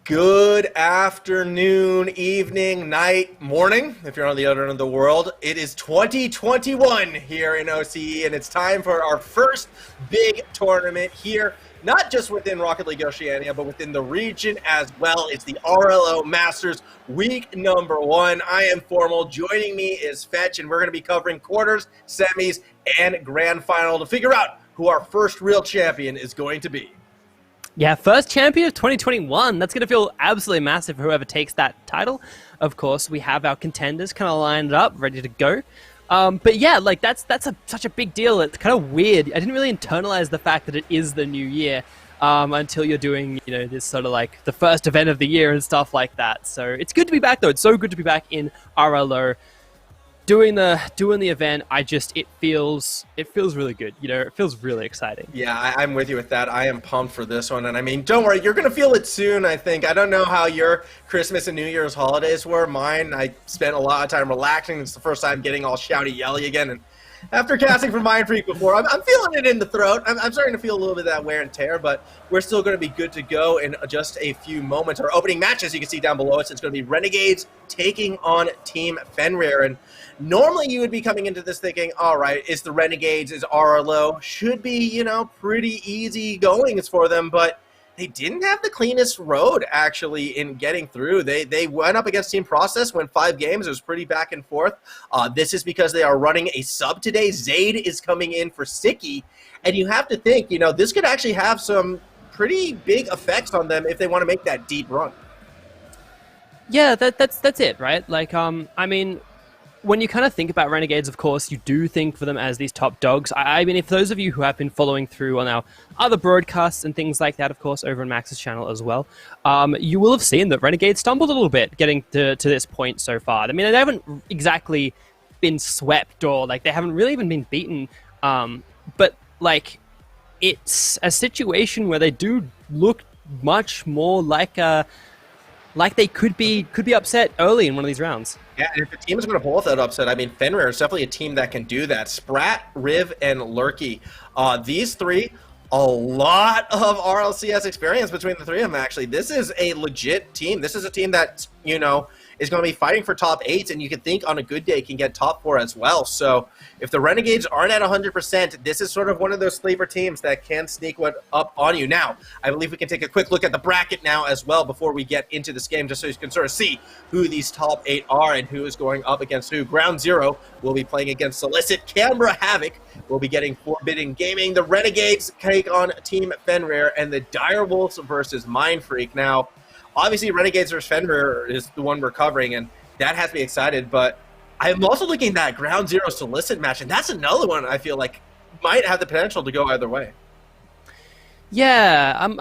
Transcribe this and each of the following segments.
Good afternoon, evening, night, morning, if you're on the other end of the world. It is 2021 here in OCE, and it's time for our first big tournament here, not just within Rocket League Oceania, but within the region as well. It's the RLO Masters week number 1. I am Formal. Joining me is Fetch, and we're going to be covering quarters, semis, and grand final to figure out who our first real champion is going to be. Yeah, first champion of 2021. That's going to feel absolutely massive for whoever takes that title. Of course, we have our contenders kind of lined up, ready to go. But yeah, like that's such a big deal. It's kind of weird. I didn't really internalize the fact that it is the new year until you're doing, this sort of like the first event of the year and stuff like that. So it's good to be back, though. It's so good to be back in RLO. Doing the event, it feels really good. It feels really exciting. Yeah, I'm with you with that. I am pumped for this one, and I mean, don't worry, you're gonna feel it soon. I think. I don't know how your Christmas and New Year's holidays were. Mine, I spent a lot of time relaxing. It's the first time getting all shouty yelly again, and after casting for Mind Freak before, I'm feeling it in the throat. I'm starting to feel a little bit of that wear and tear, but we're still going to be good to go in just a few moments. Our opening match, as you can see down below us, it's going to be Renegades taking on Team Fenrir. And normally you would be coming into this thinking, all right, it's the Renegades, it's RLO, should be, pretty easy goings for them, but they didn't have the cleanest road, actually, in getting through. They went up against Team Process, went 5 games. It was pretty back and forth. This is because they are running a sub today. Zayd is coming in for Sicky. And you have to think, this could actually have some pretty big effects on them if they want to make that deep run. Yeah, that's it, right? Like, when you kind of think about Renegades, of course, you do think for them as these top dogs. I mean, if those of you who have been following through on our other broadcasts and things like that, of course, over on Max's channel as well, you will have seen that Renegades stumbled a little bit getting to this point so far. I mean, they haven't exactly been swept or, they haven't really even been beaten. But, it's a situation where they do look much more like they could be upset early in one of these rounds. Yeah, and if the team is going to pull off that upset, I mean, Fenrir is definitely a team that can do that. Sprat, Riv, and Lurky. These three, a lot of RLCS experience between the three of them, actually. This is a legit team. This is a team that, is going to be fighting for top 8, and you can think on a good day can get top 4 as well. So if the Renegades aren't at 100%, this is sort of one of those sleeper teams that can sneak up on you. Now, I believe we can take a quick look at the bracket now as well before we get into this game, just so you can sort of see who these top 8 are and who is going up against who. Ground Zero will be playing against Solicit. Canberra Havoc will be getting Forbidden Gaming. The Renegades take on Team Fenrir, and the Direwolves versus Mind Freak. Now, obviously, Renegades versus Fenrir is the one we're covering, and that has me excited, but I'm also looking at that Ground Zero Solicit match, and that's another one I feel like might have the potential to go either way. Yeah, I'm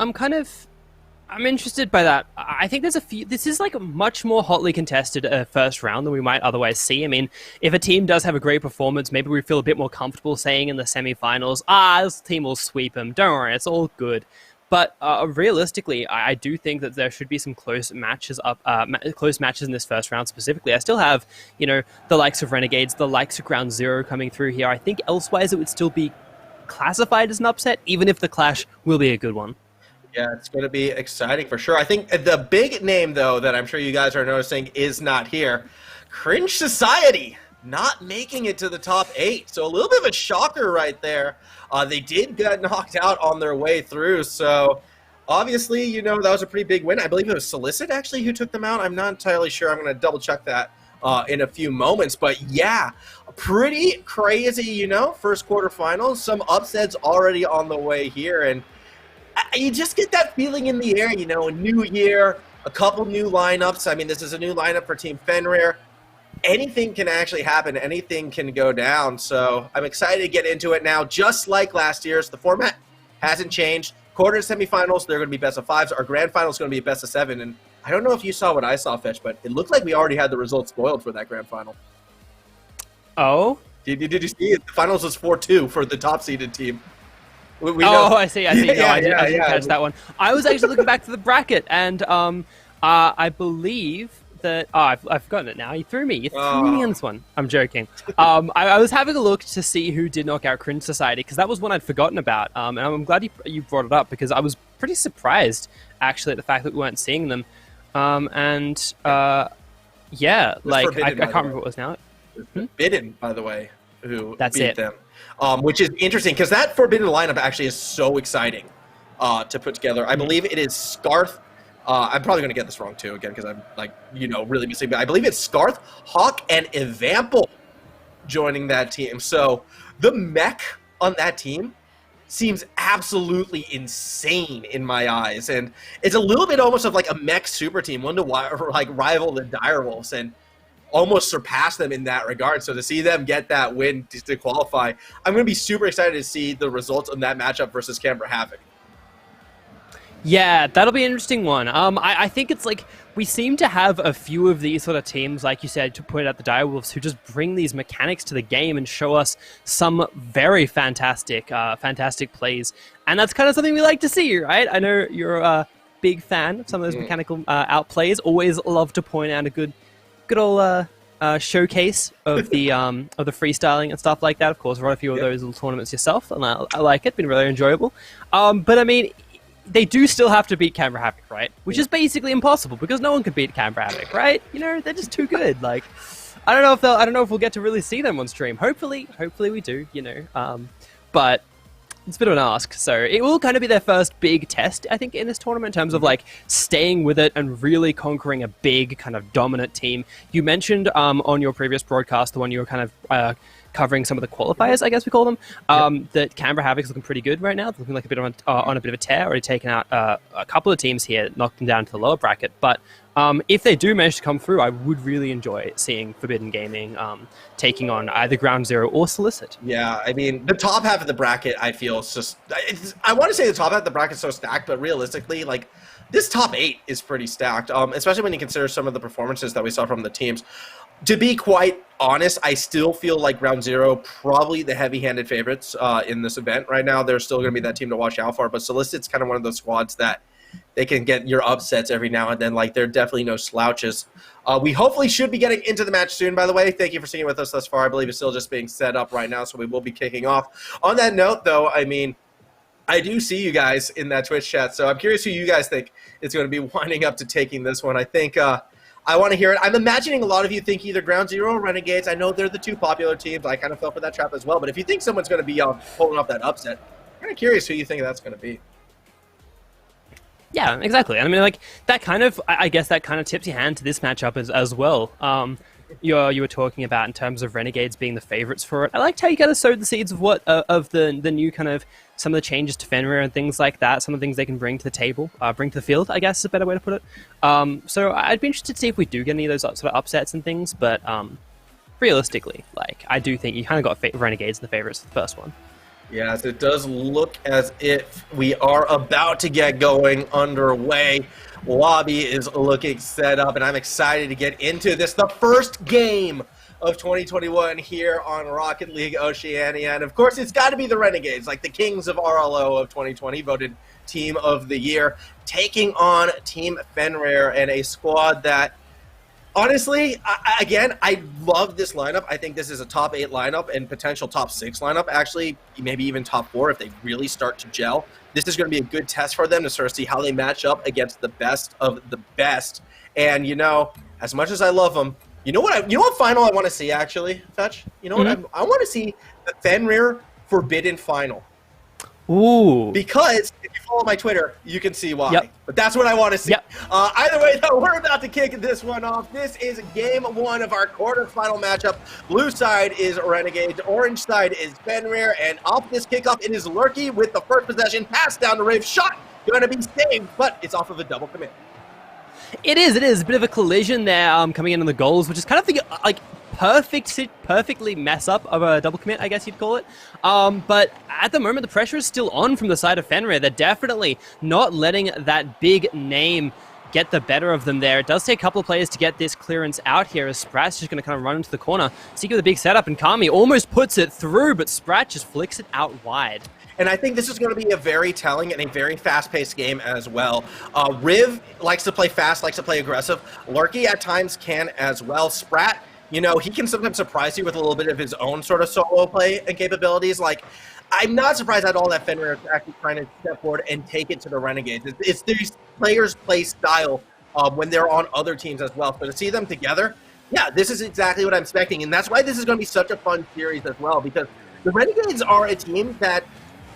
interested by that. I think this is like a much more hotly contested first round than we might otherwise see. I mean, if a team does have a great performance, maybe we feel a bit more comfortable saying in the semifinals, this team will sweep them. Don't worry, it's all good. But realistically, I do think that there should be some close matches in this first round specifically. I still have, the likes of Renegades, the likes of Ground Zero coming through here. I think elsewise it would still be classified as an upset, even if the clash will be a good one. Yeah, it's going to be exciting for sure. I think the big name, though, that I'm sure you guys are noticing is not here. Cringe Society not making it to the top 8. So a little bit of a shocker right there. They did get knocked out on their way through. So obviously, that was a pretty big win. I believe it was Solicit, actually, who took them out. I'm not entirely sure. I'm going to double check that in a few moments. But yeah, pretty crazy, first quarterfinals. Some upsets already on the way here. And you just get that feeling in the air, a new year, a couple new lineups. I mean, this is a new lineup for Team Fenrir. Anything can actually happen. Anything can go down. So I'm excited to get into it now. Just like last year's, the format hasn't changed. Quarters, semifinals, they're going to be best of 5s. Our grand final is going to be best of 7. And I don't know if you saw what I saw, Fetch, but it looked like we already had the results spoiled for that grand final. Oh? Did you see it? The finals was 4-2 for the top-seeded team. We I see. No, I didn't catch that one. I was actually looking back to the bracket, and I believe that... Oh, I've forgotten it now. You threw me. You threw me on this one. I'm joking. I was having a look to see who did knock out Cringe Society, because that was one I'd forgotten about. And I'm glad you brought it up, because I was pretty surprised actually at the fact that we weren't seeing them. Yeah, like I can't remember what it was now. Forbidden, by the way, who That's beat it. them, which is interesting because that Forbidden lineup actually is so exciting to put together. I believe it is Scarth. I'm probably going to get this wrong too, again, because I'm like, really missing. But I believe it's Scarth, Hawk, and Evample joining that team. So the mech on that team seems absolutely insane in my eyes, and it's a little bit almost of like a mech super team, one to like rival the Direwolves and almost surpass them in that regard. So to see them get that win to qualify, I'm going to be super excited to see the results of that matchup versus Canberra Havoc. Yeah, that'll be an interesting one. I think it's like we seem to have a few of these sort of teams, like you said, to point out the Direwolves, who just bring these mechanics to the game and show us some very fantastic plays. And that's kind of something we like to see, right? I know you're a big fan of some of those mechanical outplays. Always love to point out a good old showcase of the freestyling and stuff like that. Of course, run a few of those little tournaments yourself, and I like it. Been really enjoyable. But I mean, they do still have to beat Canberra Havoc, right? Which is basically impossible because no one can beat Canberra Havoc, right? They're just too good. Like, I don't know if we'll get to really see them on stream. Hopefully we do. But it's a bit of an ask. So it will kind of be their first big test, I think, in this tournament in terms of like staying with it and really conquering a big kind of dominant team. You mentioned on your previous broadcast, the one you were kind of covering some of the qualifiers, I guess we call them, that Canberra Havoc's looking pretty good right now. It's looking like a bit on a bit of a tear. Already taken out a couple of teams here, knocked them down to the lower bracket. But if they do manage to come through, I would really enjoy seeing Forbidden Gaming taking on either Ground Zero or Solicit. Yeah, I mean, the top half of the bracket, I feel, is just... I want to say the top half of the bracket is so stacked, but realistically, like, this top 8 is pretty stacked, especially when you consider some of the performances that we saw from the teams. To be quite honest, I still feel like Ground Zero probably the heavy-handed favorites in this event right now. They're still going to be that team to watch out for, but Solicit's kind of one of those squads that they can get your upsets every now and then. Like, they're definitely no slouches. We hopefully should be getting into the match soon, by the way. Thank you for sticking with us thus far. I believe it's still just being set up right now, so we will be kicking off. On that note, though, I mean, I do see you guys in that Twitch chat, so I'm curious who you guys think is going to be winding up to taking this one. I think I want to hear it. I'm imagining a lot of you think either Ground Zero or Renegades. I know they're the two popular teams. I kind of fell for that trap as well. But if you think someone's going to be pulling off that upset, I'm kind of curious who you think that's going to be. Yeah, exactly. I mean, like, that kind of, I guess that kind of tips your hand to this matchup as well. You were talking about in terms of Renegades being the favorites for it. I liked how you kind of sowed the seeds of what of the new kind of some of the changes to Fenrir and things like that. Some of the things they can bring to the table, bring to the field, I guess is a better way to put it. So I'd be interested to see if we do get any of those sort of upsets and things. But realistically, like, I do think you kind of got Renegades the favorites for the first one. Yes, it does look as if we are about to get going underway. Lobby is looking set up, and I'm excited to get into this. The first game of 2021 here on Rocket League Oceania. And of course, it's got to be the Renegades, like the kings of RLO of 2020, voted Team of the Year, taking on Team Fenrir and a squad that, honestly, I love this lineup. I think this is a top 8 lineup and potential top 6 lineup, actually, maybe even top 4 if they really start to gel. This is going to be a good test for them to sort of see how they match up against the best of the best. And, as much as I love them, you know what final I want to see, actually, Fetch? You know what? I want to see the Fenrir Forbidden final. Ooh. Because if you follow my Twitter, you can see why. Yep. But that's what I want to see. Yep. Either way, though, we're about to kick this one off. This is game 1 of our quarterfinal matchup. Blue side is Renegades, orange side is Fenrir, and off this kickoff, it is Lurky with the first possession, pass down to Rave, shot, going to be saved, but it's off of a double commit. It is a bit of a collision there coming in on the goals, which is kind of the perfectly mess up of a double commit, I guess you'd call it. But at the moment, the pressure is still on from the side of Fenrir. They're definitely not letting that big name get the better of them there. It does take a couple of players to get this clearance out here as Sprat's just going to kind of run into the corner. Seeker with a big setup, and Kami almost puts it through, but Sprat just flicks it out wide. And I think this is going to be a very telling and a very fast-paced game as well. Riv likes to play fast, likes to play aggressive. Lurky at times can as well. Sprat, he can sometimes surprise you with a little bit of his own sort of solo play and capabilities. Like, I'm not surprised at all that Fenrir is actually trying to step forward and take it to the Renegades. It's these players' play style when they're on other teams as well. So to see them together, yeah, this is exactly what I'm expecting. And that's why this is going to be such a fun series as well, because the Renegades are a team that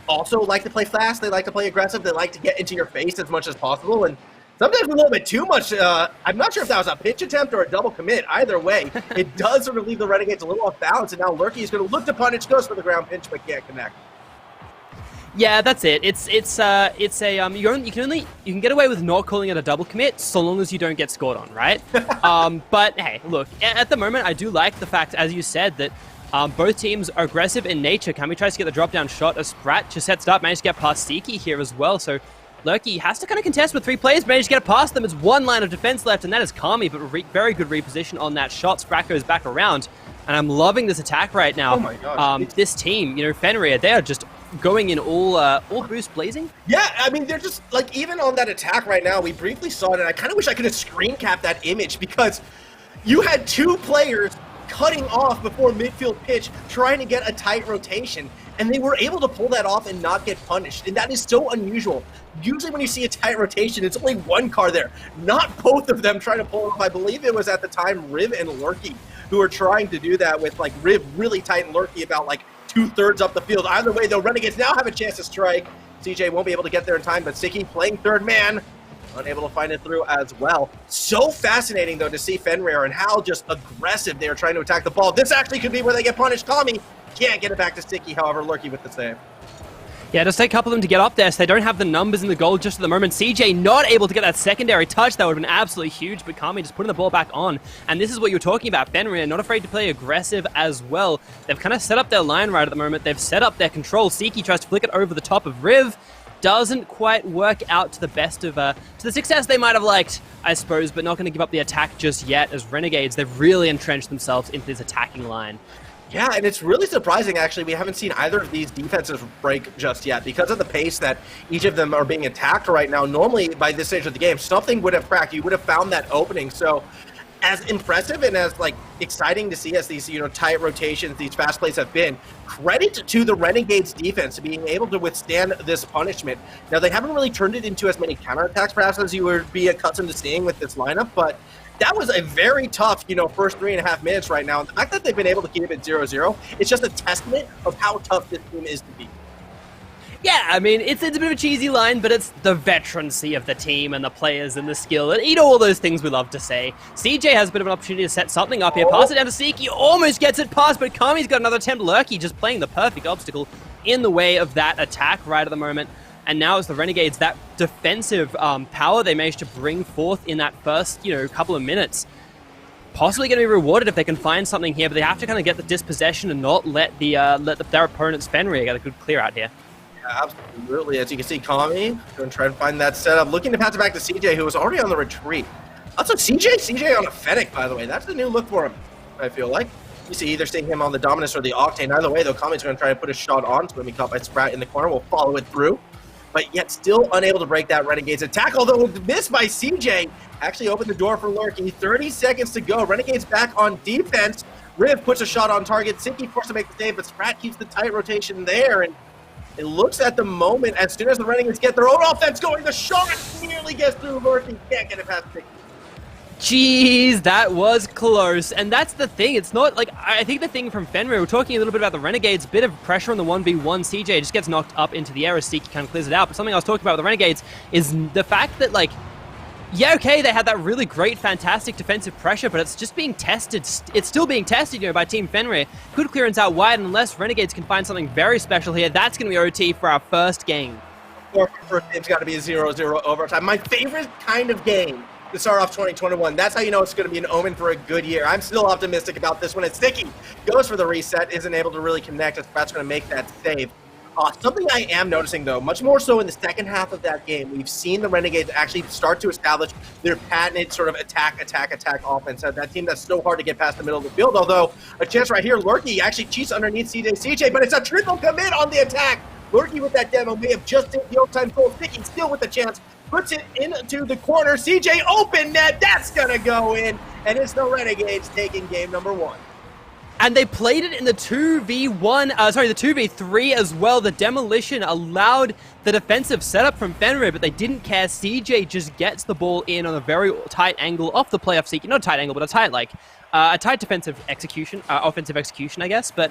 also like to play fast. They like to play aggressive. They like to get into your face as much as possible. And sometimes a little bit too much. I'm not sure if that was a pitch attempt or a double commit. Either way, it does sort of leave the Renegades a little off balance. And now Lurky is going to look to punish, goes for the ground pinch, but can't connect. Yeah, that's it. You can get away with not calling it a double commit so long as you don't get scored on, right? But hey, look, at the moment I do like the fact, as you said, that both teams are aggressive in nature. Kami tries to get the drop down shot as Sprat just sets it up, managed to get past Siki here as well. So Lurky has to kind of contest with 3 players, managed to get it past them. It's one line of defense left, and that is Kami, but very good reposition on that shot. Sprat goes back around, and I'm loving this attack right now. Oh my gosh. This team, Fenrir, they are just going in all boost blazing. Yeah, I mean, they're just, like, even on that attack right now, we briefly saw it, and I kind of wish I could have screen capped that image, because you had 2 players cutting off before midfield pitch, trying to get a tight rotation, and they were able to pull that off and not get punished, and that is so unusual. Usually when you see a tight rotation, it's only one car there, not both of them trying to pull it off. I believe it was at the time Riv and Lurky who were trying to do that with, like, Riv really tight and Lurky about, like, 2/3 up the field. Either way, though, Renegades now have a chance to strike. CJ won't be able to get there in time, but Siki playing third man, unable to find it through as well. So fascinating, though, to see Fenrir and how just aggressive they are trying to attack the ball. This actually could be where they get punished. Kami can't get it back to Siki, however, Lurky with the save. Yeah, just take a couple of them to get up there, so they don't have the numbers in the goal just at the moment. CJ not able to get that secondary touch. That would have been absolutely huge, but Kami just putting the ball back on. And this is what you're talking about. Fenrir not afraid to play aggressive as well. They've kind of set up their line right at the moment. They've set up their control. Siki tries to flick it over the top of Riv. Doesn't quite work out to the best of, to the success they might have liked, I suppose, but not going to give up the attack just yet. As Renegades, they've really entrenched themselves into this attacking line. Yeah, and it's really surprising, actually. We haven't seen either of these defenses break just yet because of the pace that each of them are being attacked right now. Normally, by this stage of the game, something would have cracked. You would have found that opening. So, as impressive and as, like, exciting to see as these, tight rotations, these fast plays have been, credit to the Renegades defense to being able to withstand this punishment. Now, they haven't really turned it into as many counterattacks, perhaps, as you would be accustomed to seeing with this lineup, but that was a very tough, first 3.5 minutes right now. And the fact that they've been able to keep it 0-0, it's just a testament of how tough this team is to beat. Yeah, I mean, it's a bit of a cheesy line, but it's the veterancy of the team and the players and the skill and all those things we love to say. CJ has a bit of an opportunity to set something up here. Pass it down to Siki, almost gets it past, but Kami's got another attempt. Lurky just playing the perfect obstacle in the way of that attack right at the moment. And now it's the Renegades, that defensive power they managed to bring forth in that first, couple of minutes. Possibly going to be rewarded if they can find something here, but they have to kind of get the dispossession and not let their opponent's Fenrir get a good clear out here. Yeah, absolutely. As you can see, Kami going to try and find that setup, looking to pass it back to CJ, who was already on the retreat. Also, CJ on a Fennec, by the way. That's the new look for him, I feel like. You see either seeing him on the Dominus or the Octane. Either way, though, Kami's going to try to put a shot onto him. He caught by Sprat in the corner. We'll follow it through. But yet still unable to break that Renegades attack, although missed by CJ. Actually opened the door for Lurky. 30 seconds to go. Renegades back on defense. Riv puts a shot on target. Siki forced to make the save, but Sprat keeps the tight rotation there. And it looks at the moment, as soon as the Renegades get their own offense going, the shot nearly gets through Lurky. Can't get it past Siki. Jeez, that was close. And that's the thing. It's not like, I think the thing from Fenrir, we're talking a little bit about the Renegades, bit of pressure on the 1v1. CJ just gets knocked up into the air as Siki kind of clears it out. But something I was talking about with the Renegades is the fact that, like, yeah, okay, they had that really great, fantastic defensive pressure, but it's just being tested. It's still being tested, by Team Fenrir. Good clearance out wide, and unless Renegades can find something very special here, that's going to be OT for our first game. First game's got to be a 0-0 overtime. My favorite kind of game to start off 2021. That's how you know it's going to be an omen for a good year. I'm still optimistic about this one. It's Siki goes for the reset, isn't able to really connect. Sprat's going to make that save. Something I am noticing, though, much more so in the second half of that game, we've seen the Renegades actually start to establish their patented sort of attack offense. That team that's so hard to get past the middle of the field, although a chance right here, Lurky actually cheats underneath CJ, but it's a triple commit on the attack. Lurky with that demo may have just hit the overtime goal. Siki still with the chance. Puts it into the corner. CJ open net. That's going to go in. And it's the Renegades taking game number 1. And they played it in the 2v1, the 2v3 as well. The demolition allowed the defensive setup from Fenrir, but they didn't care. CJ just gets the ball in on a very tight angle off the playoff seeking. Not a tight angle, but a tight defensive execution, offensive execution, I guess. But,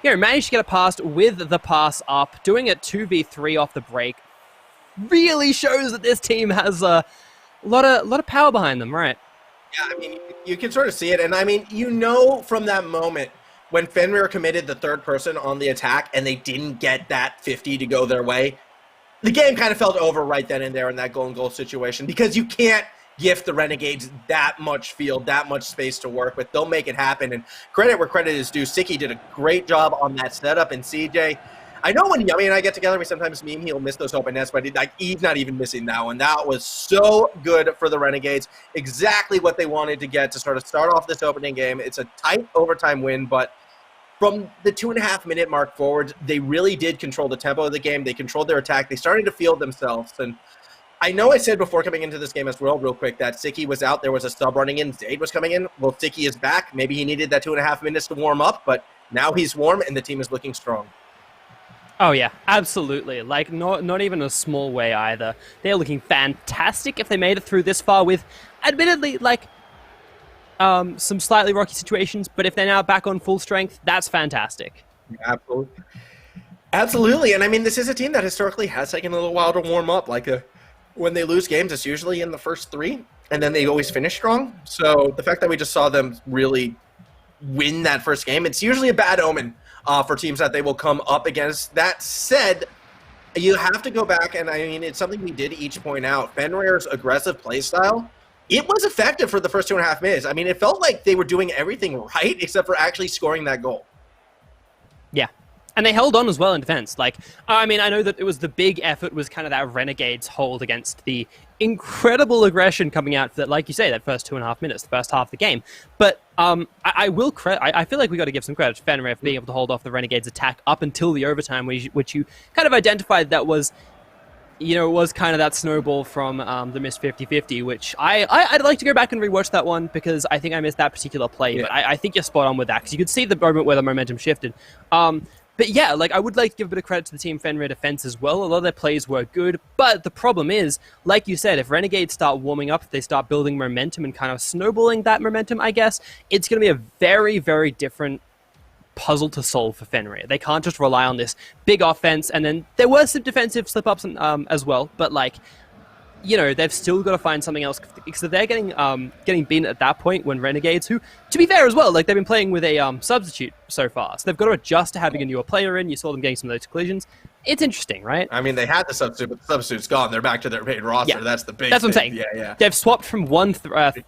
managed to get it past with the pass up, doing it 2v3 off the break. Really shows that this team has a lot of power behind them, right? Yeah, I mean, you can sort of see it. And I mean, from that moment when Fenrir committed the third person on the attack and they didn't get that 50 to go their way, the game kind of felt over right then and there in that goal situation, because you can't gift the Renegades that much field, that much space to work with. They'll make it happen. And credit where credit is due. Siki did a great job on that setup, and CJ, I know when Yummy and I get together, we sometimes meme he'll miss those open nets, but he's not even missing that one. That was so good for the Renegades. Exactly what they wanted to get to start off this opening game. It's a tight overtime win, but from the 2.5-minute mark forward, they really did control the tempo of the game. They controlled their attack. They started to field themselves. And I know I said before coming into this game as well, real quick, that Siki was out. There was a sub running in. Zayd was coming in. Well, Siki is back. Maybe he needed that 2.5 minutes to warm up, but now he's warm and the team is looking strong. Oh yeah, absolutely. Like, not even a small way either. They're looking fantastic if they made it through this far with, admittedly, some slightly rocky situations, but if they're now back on full strength, that's fantastic. Absolutely. Absolutely. And I mean, this is a team that historically has taken a little while to warm up. When they lose games, it's usually in the first 3, and then they always finish strong. So the fact that we just saw them really win that first game, it's usually a bad omen for teams that they will come up against. That said, you have to go back, and I mean, it's something we did each point out. Fenrir's aggressive play style, it was effective for the first 2.5 minutes. I mean, it felt like they were doing everything right except for actually scoring that goal. Yeah. And they held on as well in defense. I know that it was the big effort was kind of that Renegades hold against the incredible aggression coming out for that, like you say, that first 2.5 minutes, the first half of the game. But I feel like we got to give some credit to Fenrir for being able to hold off the Renegades attack up until the overtime, which you kind of identified that was, was kind of that snowball from the missed 50-50, which I'd like to go back and rewatch that one because I think I missed that particular play. Yeah. But I think you're spot on with that because you could see the moment where the momentum shifted. But yeah, I would like to give a bit of credit to the team Fenrir defense as well. A lot of their plays were good, but the problem is, like you said, if Renegades start warming up, if they start building momentum and kind of snowballing that momentum, I guess, it's going to be a very, very different puzzle to solve for Fenrir. They can't just rely on this big offense, and then there were some defensive slip-ups as well, but they've still got to find something else because they're getting beaten at that point when Renegades, who, to be fair as well, they've been playing with a substitute so far, so they've got to adjust to having a newer player in. You saw them getting some of those collisions. It's interesting, right? I mean, they had the substitute, but the substitute's gone. They're back to their main roster. Yeah. That's the big That's what I'm thing. saying. Yeah. They've swapped from one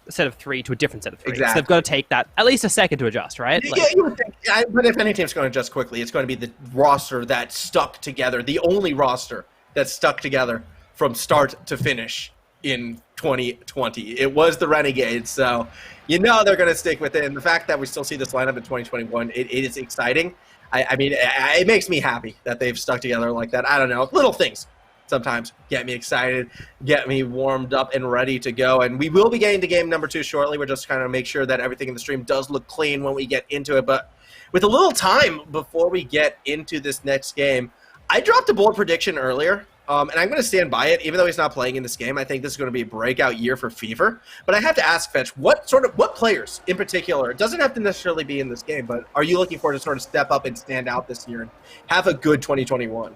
set of 3 to a different set of 3. Exactly. So they've got to take that at least a second to adjust, right? Yeah, you would think. But if any team's going to adjust quickly, it's going to be the roster that stuck together, the only roster that stuck together from start to finish in 2020. It was the Renegades, so they're going to stick with it. And the fact that we still see this lineup in 2021, it is exciting. I mean, it makes me happy that they've stuck together like that. I don't know. Little things sometimes get me excited, get me warmed up and ready to go. And we will be getting to game number 2 shortly. We're just kind of make sure that everything in the stream does look clean when we get into it. But with a little time before we get into this next game, I dropped a bold prediction earlier. And I'm going to stand by it, even though he's not playing in this game. I think this is going to be a breakout year for Fever. But I have to ask, Fetch, what players in particular, it doesn't have to necessarily be in this game, but are you looking for to sort of step up and stand out this year and have a good 2021?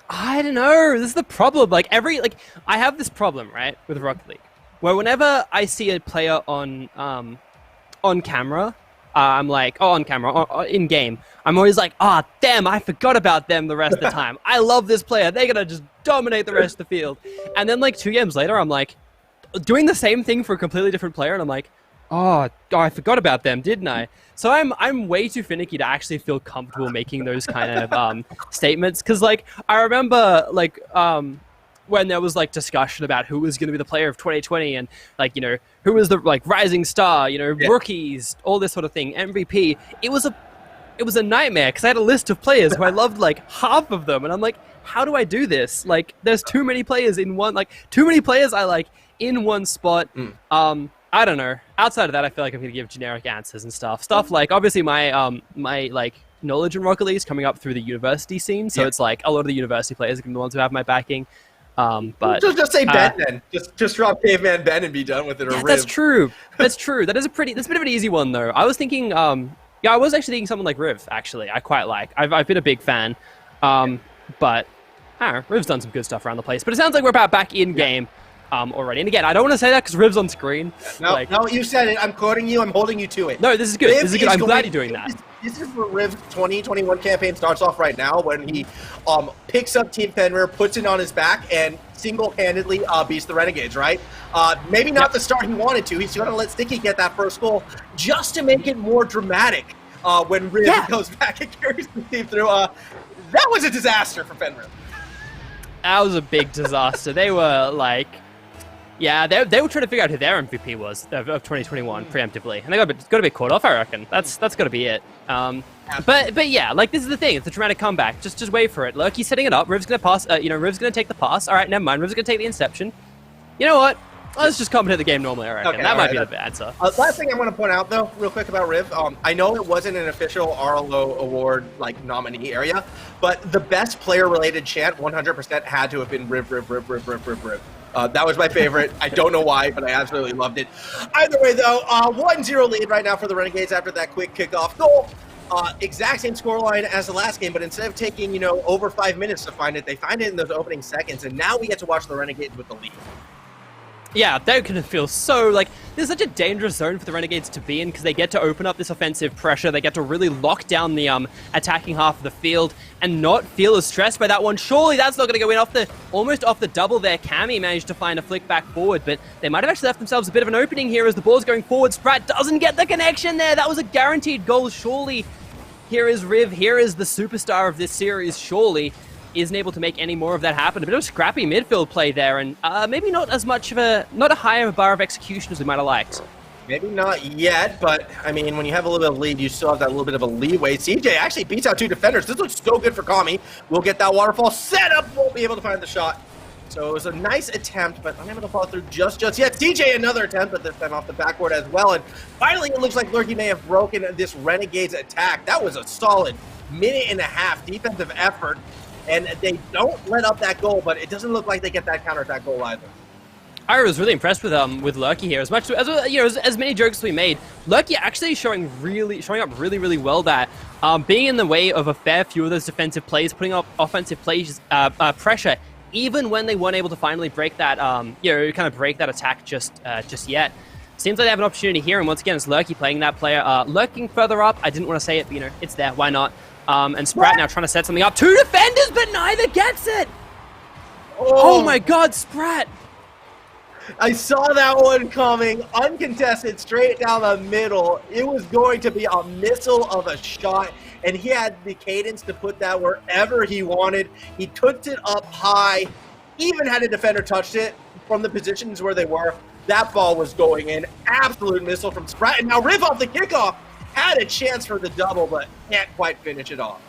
I don't know. This is the problem. I have this problem, right, with Rocket League, where whenever I see a player on camera, I'm like, on camera, in game, I'm always like, damn, I forgot about them the rest of the time. I love this player. They're going to just dominate the rest of the field. And then 2 games later, I'm like, doing the same thing for a completely different player, and I'm like, I forgot about them, didn't I? So I'm way too finicky to actually feel comfortable making those kind of statements. Because, I remember, when there was discussion about who was going to be the player of 2020 and who was the rising star, rookies, all this sort of thing, MVP, it was a nightmare because I had a list of players who I loved half of them, and I'm like, how do I do this? There's too many players in one, too many players I like in one spot. I don't know. Outside of that, I feel like I'm going to give generic answers and stuff. Stuff like, obviously, my like knowledge in Rocket League is coming up through the university scene, so it's like a lot of the university players are going to be the ones who have my backing. But just say Ben then. Just drop Caveman Ben and be done with it. Or yeah, Riv. that's true. That's true. That's a bit of an easy one though. I was thinking, yeah, I was actually thinking someone like Riv. Actually, I quite like. I've been a big fan, but I don't know, Riv's done some good stuff around the place. But it sounds like we're about back in game. Already. And again, I don't want to say that because Riv's on screen. No, no, you said it. I'm quoting you. I'm holding you to it. No, this is good. This is good. I'm glad you're doing that. This is where Riv's 2021 campaign starts off right now when he picks up Team Fenrir, puts it on his back, and single-handedly beats the Renegades, right? Maybe not the start he wanted to. He's going to let Sticky get that first goal just to make it more dramatic when Riv goes back and carries the team through. That was a disaster for Fenrir. That was a big disaster. They were like... Yeah, they were trying to figure out who their MVP was of 2021 preemptively, and they got a bit caught off. I reckon that's got to be it. But yeah, like this is the thing. It's a dramatic comeback. Just wait for it. Look, he's setting it up. Riv's gonna pass. Riv's gonna take the pass. All right, never mind. Riv's gonna take the inception. You know what? Let's just commentate the game normally. I reckon that might be the answer. Last thing I want to point out though, real quick about Riv. I know it wasn't an official RLO award like nominee area, but the best player related chant 100% had to have been Riv. That was my favorite. I don't know why, but I absolutely loved it. Either way, though, 1-0 lead right now for the Renegades after that quick kickoff goal. Exact same scoreline as the last game, but instead of taking, over 5 minutes to find it, they find it in those opening seconds, and now we get to watch the Renegades with the lead. Yeah, they're going to feel so, like, this is such a dangerous zone for the Renegades to be in because they get to open up this offensive pressure. They get to really lock down the attacking half of the field and not feel as stressed by that one. Surely that's not going to go in almost off the double there. Cammy managed to find a flick back forward, but they might have actually left themselves a bit of an opening here as the ball's going forward. Sprat doesn't get the connection there. That was a guaranteed goal, surely. Here is Riv. Here is the superstar of this series, surely. Isn't able to make any more of that happen. A bit of a scrappy midfield play there, and maybe not as much of not a higher bar of execution as we might have liked. Maybe not yet, but I mean, when you have a little bit of lead, you still have that little bit of a leeway. CJ actually beats out 2 defenders. This looks so good for Kami. We'll get that waterfall set up. Won't be able to find the shot. So it was a nice attempt, but unable to follow through just yet. CJ another attempt, but this time off the backboard as well. And finally, it looks like Lurky may have broken this Renegades attack. That was a solid minute and a half defensive effort. And they don't let up that goal, but it doesn't look like they get that counterattack goal either. I was really impressed with Lurky here. As much as many jokes we made, Lurky actually showing up really well there, being in the way of a fair few of those defensive plays, putting up offensive plays pressure, even when they weren't able to finally break that break that attack just yet. Seems like they have an opportunity here, and once again, it's Lurky playing that player, lurking further up. I didn't want to say it, but it's there. Why not? And Sprat now trying to set something up. 2 defenders, but neither gets it! Oh my god, Sprat! I saw that one coming, uncontested, straight down the middle. It was going to be a missile of a shot, and he had the cadence to put that wherever he wanted. He took it up high, even had a defender touched it from the positions where they were. That ball was going in. Absolute missile from Sprat, and now Riv off the kickoff. Had a chance for the double, but can't quite finish it off.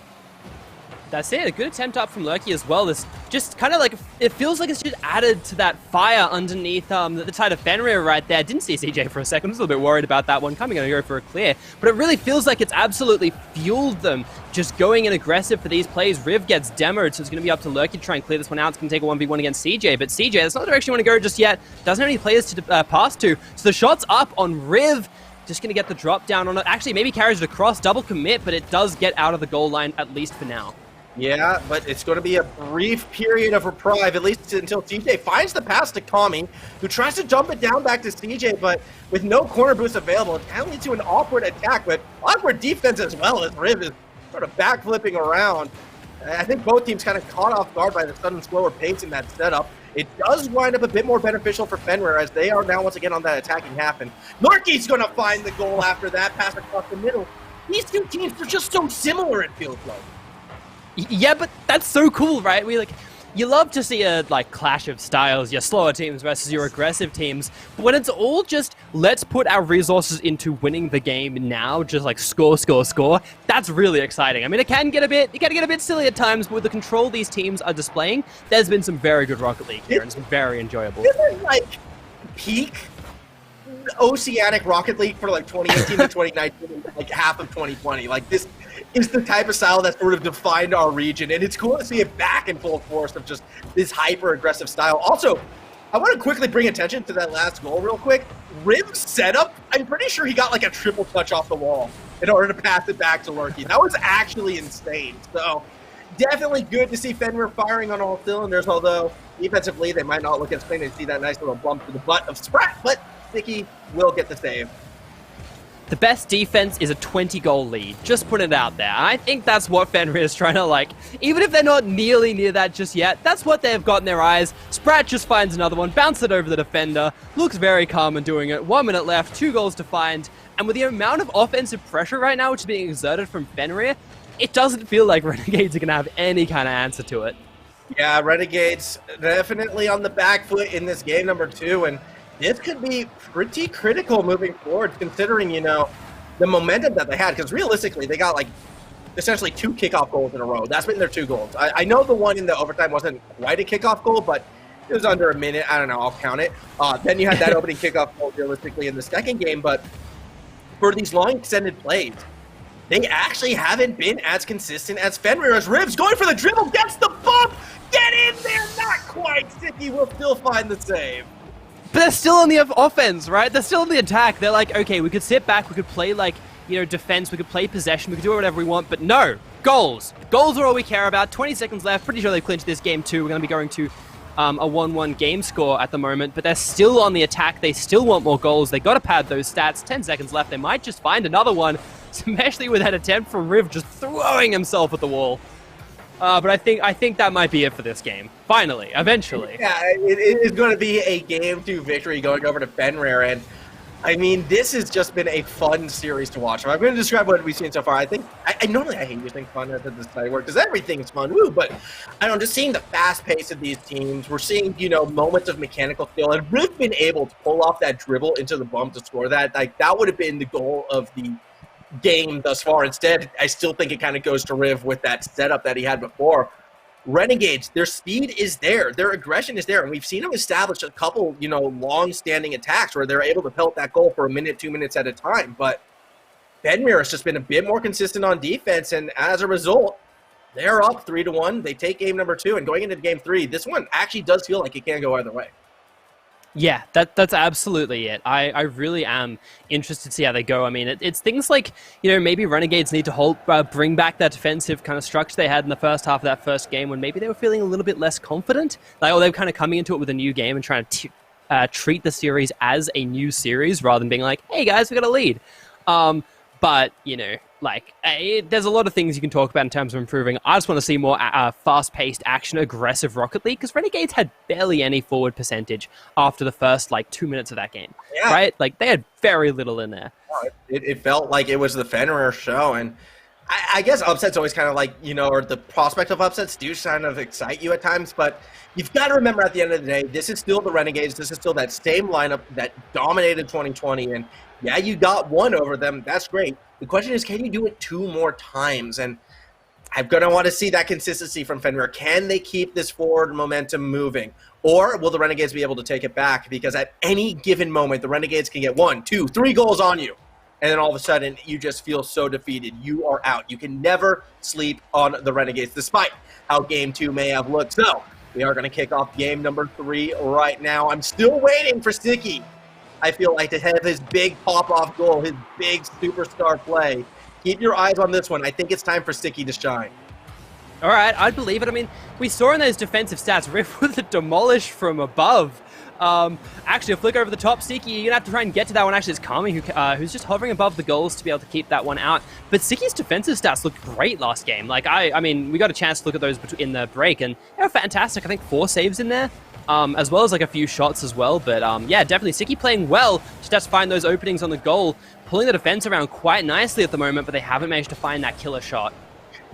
That's it. A good attempt up from Lurky as well. This just kind of like, it feels like it's just added to that fire underneath the side of Fenrir right there. Didn't see CJ for a second. I was a little bit worried about that one. Coming going to go for a clear. But it really feels like it's absolutely fueled them. Just going in aggressive for these plays. Riv gets demoed, so it's going to be up to Lurky to try and clear this one out. It's going to take a 1v1 against CJ. But CJ, that's not the direction you want to go just yet. Doesn't have any players to pass to. So the shot's up on Riv. Just going to get the drop down on it. Actually, maybe carries it across. Double commit, but it does get out of the goal line, at least for now. Yeah, but it's going to be a brief period of reprieve, at least until CJ finds the pass to Kami, who tries to jump it down back to CJ, but with no corner boost available, it kind of leads to an awkward attack, but awkward defense as well, as Riv is sort of backflipping around. I think both teams kind of caught off guard by the sudden slower pace in that setup. It does wind up a bit more beneficial for Fenrir as they are now once again on that attacking half. And Lurky's going to find the goal after that pass across the middle. These two teams are just so similar, it feels like. Yeah, but that's so cool, right? You love to see a clash of styles, your slower teams versus your aggressive teams. But when it's all just, let's put our resources into winning the game now, just score, that's really exciting. I mean, it can get a bit silly at times, but with the control these teams are displaying, there's been some very good Rocket League here, and it's been very enjoyable. This is peak Oceanic Rocket League for like 2018 to 2019, like half of 2020. Like this is the type of style that sort of defined our region, and it's cool to see it back in full force of just this hyper-aggressive style. Also, I want to quickly bring attention to that last goal real quick. Riv's setup, I'm pretty sure he got like a triple touch off the wall in order to pass it back to Lurky. That was actually insane. So definitely good to see Fenrir firing on all cylinders, although defensively they might not look as clean and see that nice little bump to the butt of Sprat, but Sticky will get the save. The best defense is a 20-goal lead. Just put it out there. I think that's what Fenrir is trying to, like, even if they're not nearly near that just yet, that's what they've got in their eyes. Sprat just finds another one, bounces it over the defender, looks very calm in doing it. 1 minute left, 2 goals to find, and with the amount of offensive pressure right now which is being exerted from Fenrir, it doesn't feel like Renegades are going to have any kind of answer to it. Yeah, Renegades definitely on the back foot in this game number 2, and this could be pretty critical moving forward, considering, you know, the momentum that they had. Because realistically, they got like essentially 2 kickoff goals in a row. That's been their 2 goals. I know the one in the overtime wasn't quite a kickoff goal, but it was under a minute. I don't know. I'll count it. Then you had that opening kickoff goal realistically in the second game. But for these long extended plays, they actually haven't been as consistent as Fenrir. As Rivs going for the dribble, gets the bump, get in there, not quite. Sticky will still find the save. But they're still on the offense, right? They're still on the attack. They're like, okay, we could sit back, we could play like, you know, defense, we could play possession, we could do whatever we want, but no, goals. Goals are all we care about. 20 seconds left. Pretty sure they've clinched this game too. We're going to be going to a 1-1 game score at the moment, but they're still on the attack. They still want more goals. They got to pad those stats. 10 seconds left. They might just find another one, especially with that attempt from Riv just throwing himself at the wall. But I think that might be it for this game. Finally, eventually. Yeah, it is going to be a game 2 victory going over to Fenrir, and I mean, this has just been a fun series to watch. If I'm going to describe what we've seen so far, I think I normally hate using fun as a display word because everything's fun, woo. But I don't know, just seeing the fast pace of these teams, we're seeing, you know, moments of mechanical skill, and Riv been able to pull off that dribble into the bump to score that. Like that would have been the goal of the game thus far. Instead, I still think it kind of goes to Riv with that setup that he had before. Renegades, their speed is there, their aggression is there, and we've seen them establish a couple, you know, long-standing attacks where they're able to pelt that goal for a minute, 2 minutes at a time. But Fenrir has just been a bit more consistent on defense, and as a result, they're up 3-1. They take game number 2, and going into game 3, this one actually does feel like it can go either way. Yeah, that's absolutely it. I really am interested to see how they go. I mean, it's things like, you know, maybe Renegades need to bring back that defensive kind of structure they had in the first half of that first game when maybe they were feeling a little bit less confident. Like, or they were kind of coming into it with a new game and trying to treat the series as a new series rather than being like, hey guys, we got a lead. But, you know, like, there's a lot of things you can talk about in terms of improving. I just want to see more fast-paced, action, aggressive Rocket League, because Renegades had barely any forward percentage after the first, like, 2 minutes of that game, right? Like, they had very little in there. It felt like it was the Fenrir show, and I guess upsets always kind of like, you know, or the prospect of upsets do kind of excite you at times, but you've got to remember at the end of the day, this is still the Renegades. This is still that same lineup that dominated 2020, and yeah, you got one over them. That's great. The question is, can you do it 2 more times? And I'm going to want to see that consistency from Fenrir. Can they keep this forward momentum moving? Or will the Renegades be able to take it back? Because at any given moment, the Renegades can get 1, 2, 3 goals on you. And then all of a sudden, you just feel so defeated. You are out. You can never sleep on the Renegades, despite how game 2 may have looked. So we are going to kick off game number 3 right now. I'm still waiting for Sticky, I feel like, to have his big pop-off goal, his big superstar play. Keep your eyes on this one. I think it's time for Sticky to shine. All right, I'd believe it. I mean, we saw in those defensive stats, Riff with a demolish from above. Actually, a flick over the top, Sticky, you're going to have to try and get to that one. Actually, it's Kami who's just hovering above the goals to be able to keep that one out. But Sticky's defensive stats looked great last game. Like, I mean, we got a chance to look at those in the break, and they were fantastic. I think 4 saves in there. As well as like a few shots as well. But yeah, definitely Sticky playing well. Just has to find those openings on the goal, pulling the defense around quite nicely at the moment, but they haven't managed to find that killer shot.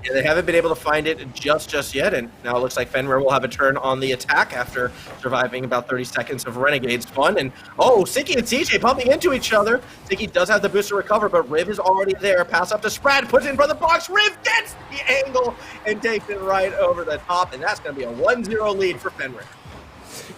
Yeah, they haven't been able to find it just yet, and now it looks like Fenrir will have a turn on the attack after surviving about 30 seconds of Renegades fun. And oh, Sticky and CJ bumping into each other. Sticky does have the boost to recover, but Riv is already there. Pass up to Sprat, puts it in front of the box. Riv gets the angle and takes it right over the top, and that's going to be a 1-0 lead for Fenrir.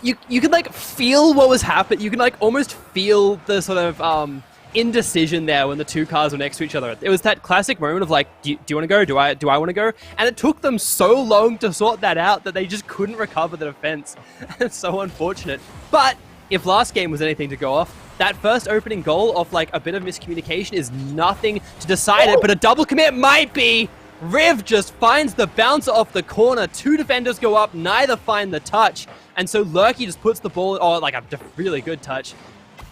you could like feel what was happening. You can like almost feel the sort of indecision there when the two cars were next to each other. It was that classic moment of like, do you want to go? Do I want to go? And it took them so long to sort that out that they just couldn't recover the defense. It's so unfortunate. But if last game was anything to go off, that first opening goal off like a bit of miscommunication is nothing to decide it, but a double commit might be. Riv just finds the bouncer off the corner. Two defenders go up, neither find the touch. And so Lurky just puts the ball, like a really good touch.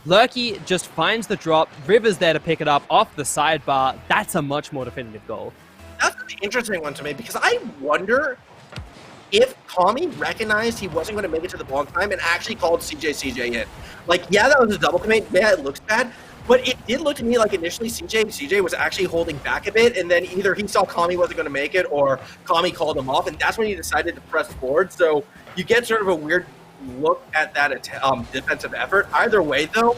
Lurky just finds the drop. Riv is there to pick it up off the sidebar. That's a much more definitive goal. That's an interesting one to me because I wonder if Kami recognized he wasn't going to make it to the ball in time and actually called CJ in. Like, yeah, that was a double commit. Yeah, it looks bad. But it did look to me like initially CJ was actually holding back a bit, and then either he saw Kami wasn't going to make it or Kami called him off, and that's when he decided to press forward. So you get sort of a weird look at that defensive effort. Either way, though,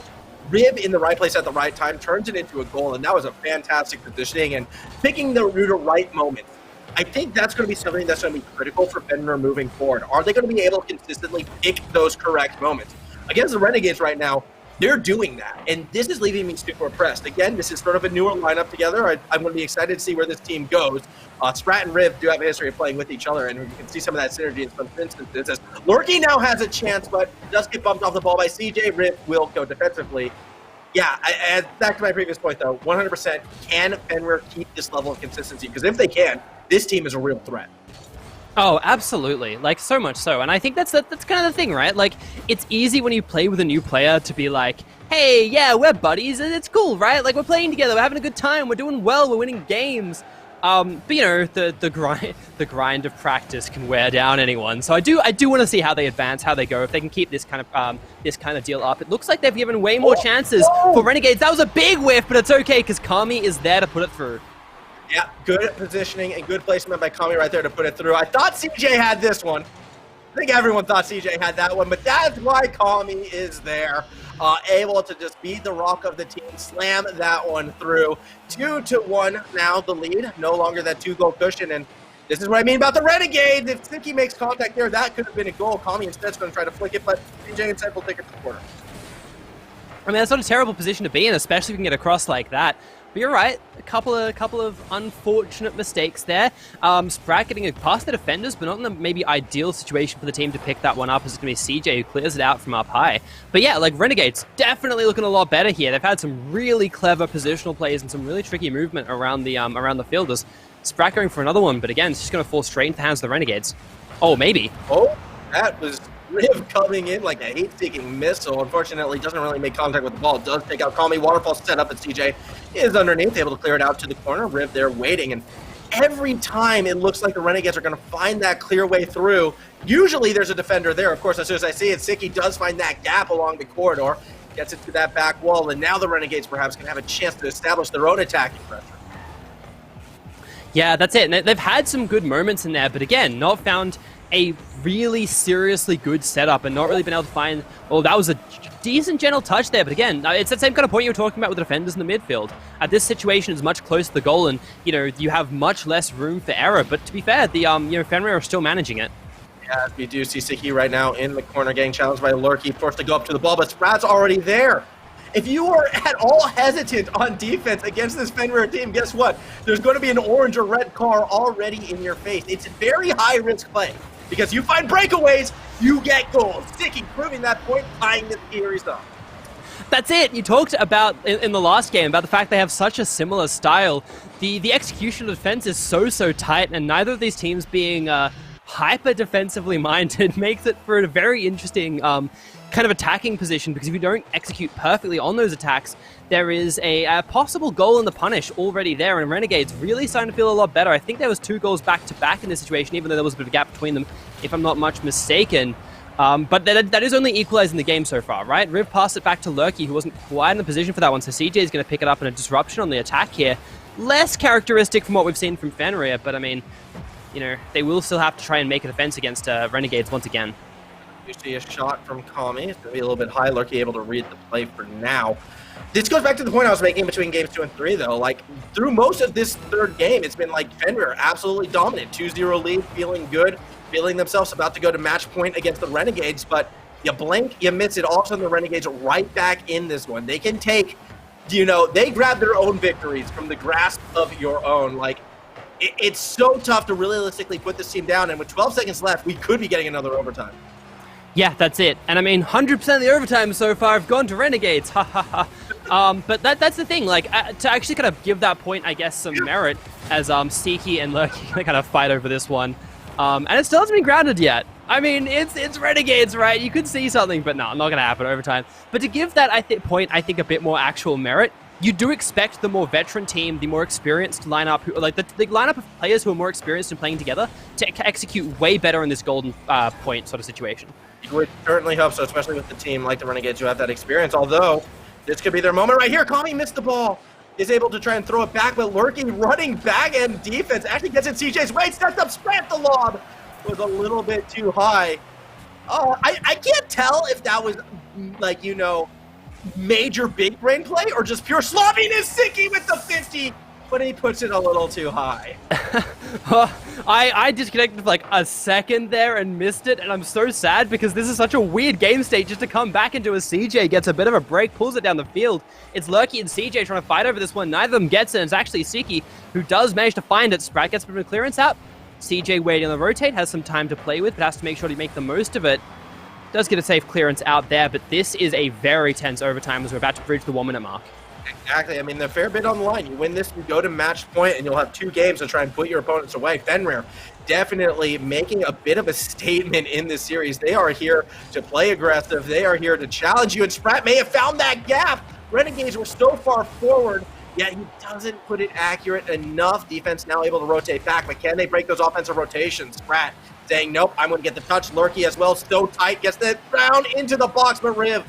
Riv in the right place at the right time turns it into a goal, and that was a fantastic positioning and picking the right moment. I think that's going to be something that's going to be critical for Fenrir moving forward. Are they going to be able to consistently pick those correct moments? Against the Renegades right now, they're doing that, and this is leaving me super impressed. Again, this is sort of a newer lineup together. I'm going to be excited to see where this team goes. Sprat and Riv do have a history of playing with each other, and you can see some of that synergy in some instances. As Lurky now has a chance, but does get bumped off the ball by CJ. Riv will go defensively. Yeah, back to my previous point, though, 100%, can Fenrir keep this level of consistency? Because if they can, this team is a real threat. Oh, absolutely. Like, so much so. And I think that's kind of the thing, right? Like, it's easy when you play with a new player to be like, hey, yeah, we're buddies, and it's cool, right? Like, we're playing together, we're having a good time, we're doing well, we're winning games. But, you know, the grind of practice can wear down anyone. So I do want to see how they advance, how they go, if they can keep this kind of deal up. It looks like they've given way more chances for Renegades. That was a big whiff, but it's okay, because Kami is there to put it through. Yeah, good positioning and good placement by Kami right there to put it through. I thought CJ had this one. I think everyone thought CJ had that one, but that's why Kami is there. Able to just be the rock of the team, slam that one through. 2-1 now, the lead. No longer that 2-goal cushion, and this is what I mean about the Renegades. If Sticky makes contact there, that could have been a goal. Kami instead's going to try to flick it, but CJ instead will take it to the corner. I mean, that's not a terrible position to be in, especially if you can get across like that. But you're right, a couple of unfortunate mistakes there. Sprat getting past the defenders, but not in the maybe ideal situation for the team to pick that one up, as it's going to be CJ who clears it out from up high. But yeah, like Renegades, definitely looking a lot better here. They've had some really clever positional plays and some really tricky movement around the fielders. Sprat going for another one, but again, it's just going to fall straight into the hands of the Renegades. Oh, maybe. Oh, that was Riv coming in like a hate-seeking missile. Unfortunately, doesn't really make contact with the ball. Does take out Kami. Waterfall set up, and CJ is underneath, able to clear it out to the corner. Riv there waiting, and every time it looks like the Renegades are going to find that clear way through. Usually there's a defender there. Of course, as soon as I see it, Sicky does find that gap along the corridor, gets it to that back wall, and now the Renegades perhaps can have a chance to establish their own attacking pressure. Yeah, that's it. And they've had some good moments in there, but again, not found a really seriously good setup and not really been able to find... Well, that was a decent gentle touch there, but again, it's that same kind of point you were talking about with the defenders in the midfield. This situation is much closer to the goal, and, you know, you have much less room for error, but to be fair, the Fenrir are still managing it. Yeah, we do see Siki right now in the corner getting challenged by Lurky, forced to go up to the ball, but Sprat's already there. If you are at all hesitant on defense against this Fenrir team, guess what? There's going to be an orange or red car already in your face. It's a very high-risk play because you find breakaways, you get goals. Sticky proving that point, tying the series up. That's it. You talked about, in the last game, about the fact they have such a similar style. The execution of defense is so tight, and neither of these teams being hyper defensively minded makes it for a very interesting kind of attacking position, because if you don't execute perfectly on those attacks, there is a possible goal in the punish already there, and Renegades really starting to feel a lot better. I think there was 2 goals back-to-back in this situation, even though there was a bit of a gap between them, if I'm not much mistaken. But that is only equalizing the game so far, right? Riv passed it back to Lurky, who wasn't quite in the position for that one, so CJ is going to pick it up in a disruption on the attack here. Less characteristic from what we've seen from Fenrir, but I mean, you know, they will still have to try and make a defense against Renegades once again. You see a shot from Kami. It's going to be a little bit high. Lurky able to read the play for now. This goes back to the point I was making between games 2 and 3, though. Like, through most of this third game, it's been like Fenrir absolutely dominant. 2-0 lead, feeling good, feeling themselves about to go to match point against the Renegades. But You blink, you miss it. All of a sudden, the Renegades are right back in this one. They can take, they grab their own victories from the grasp of your own. Like, it's so tough to realistically put this team down. And with 12 seconds left, we could be getting another overtime. Yeah, that's it. And I mean, 100% of the overtime so far have gone to Renegades. Ha ha ha. But that's the thing. Like, to actually kind of give that point, I guess, some merit as Siki and Lurky kind of fight over this one. And it still hasn't been grounded yet. I mean, it's Renegades, right? You could see something, but no, not going to happen overtime. But to give that point, I think, a bit more actual merit, you do expect the more veteran team, the more experienced lineup, the lineup of players who are more experienced in playing together to execute way better in this golden point sort of situation. You would certainly hope so, especially with the team like the Renegades who have that experience. Although, this could be their moment right here. Kami missed the ball. Is able to try and throw it back, but Lurky running back end defense actually gets in CJ's way. Stepped up, scrapped the lob. Was a little bit too high. Oh, I can't tell if that was, like, major big brain play or just pure sloppiness. Siki with the 50, but he puts it a little too high. I disconnected for like a second there and missed it, and I'm so sad because this is such a weird game state just to come back into a CJ gets a bit of a break, pulls it down the field. It's Lurky and CJ trying to fight over this one. Neither of them gets it, and it's actually Siki who does manage to find it. Sprat gets a bit of a clearance out. CJ waiting on the rotate, has some time to play with, but has to make sure to make the most of it. Does get a safe clearance out there, but this is a very tense overtime as we're about to bridge the 1 minute mark. Exactly. I mean, the fair bit on the line. You win this, you go to match point, and you'll have 2 games to try and put your opponents away. Fenrir definitely making a bit of a statement in this series. They are here to play aggressive. They are here to challenge you, and Sprat may have found that gap. Renegades were so far forward, yet he doesn't put it accurate enough. Defense now able to rotate back, but can they break those offensive rotations? Sprat saying, nope, I'm going to get the touch. Lurky as well, so tight, gets the round into the box, but Riv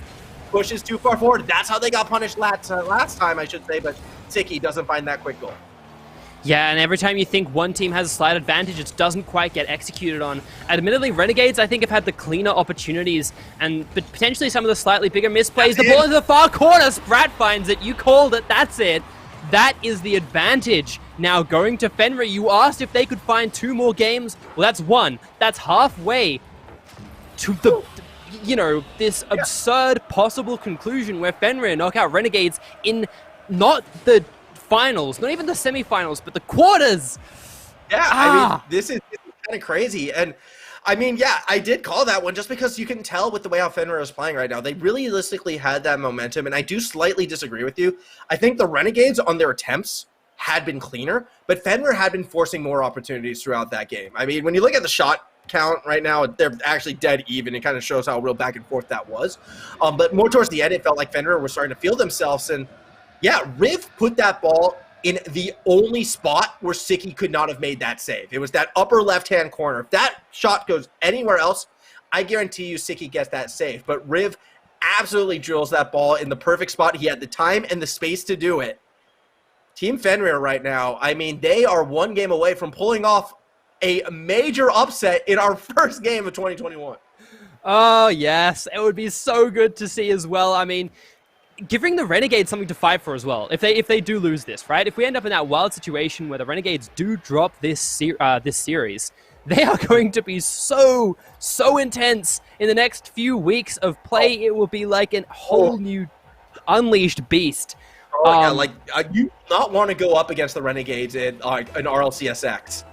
pushes too far forward. That's how they got punished last time, I should say, but Siki doesn't find that quick goal. Yeah, and every time you think one team has a slight advantage, it doesn't quite get executed on. Admittedly, Renegades, I think, have had the cleaner opportunities and potentially some of the slightly bigger misplays. The ball into the far corner, Sprat finds it. You called it. That's it. That is the advantage. Now, going to Fenrir, you asked if they could find 2 more games. Well, that's 1. That's halfway to the, this absurd possible conclusion where Fenrir knock out Renegades in not the finals, not even the semifinals, but the quarters. Yeah, I mean, this is kind of crazy. And I mean, yeah, I did call that one just because you can tell with the way how Fenrir is playing right now. They really realistically had that momentum, and I do slightly disagree with you. I think the Renegades on their attempts had been cleaner, but Fenrir had been forcing more opportunities throughout that game. I mean, when you look at the shot count right now, they're actually dead even. It kind of shows how real back and forth that was. But more towards the end, it felt like Fenrir was starting to feel themselves, and yeah, Riv put that ball in the only spot where Siki could not have made that save. It was that upper left-hand corner. If that shot goes anywhere else, I guarantee you Siki gets that save. But Riv absolutely drills that ball in the perfect spot. He had the time and the space to do it. Team Fenrir right now, I mean, they are 1 game away from pulling off a major upset in our first game of 2021. Oh, yes. It would be so good to see as well. I mean, giving the Renegades something to fight for as well, if they do lose this, right? If we end up in that wild situation where the Renegades do drop this series, they are going to be so intense in the next few weeks of play. It will be like a whole new unleashed beast. You do not want to go up against the Renegades in an RLCSX.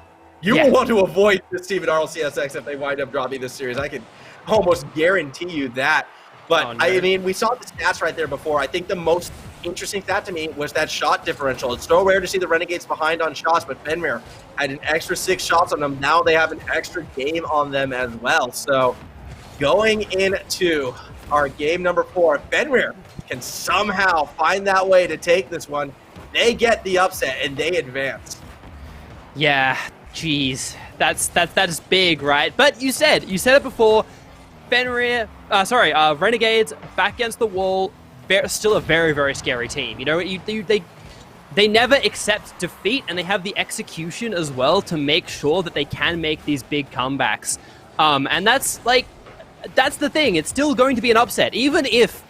You will want to avoid this team in RLCSX if they wind up dropping this series. I can almost guarantee you that. But, I mean, we saw the stats right there before. I think the most interesting stat to me was that shot differential. It's so rare to see the Renegades behind on shots, but Fenrir had an extra 6 shots on them. Now they have an extra game on them as well. So going into our game number 4, Fenrir can somehow find that way to take this one. They get the upset, and they advance. Yeah, geez. That is big, right? But you said it before. Renegades back against the wall. Still a very, very scary team. They never accept defeat, and they have the execution as well to make sure that they can make these big comebacks. And that's the thing. It's still going to be an upset, even if,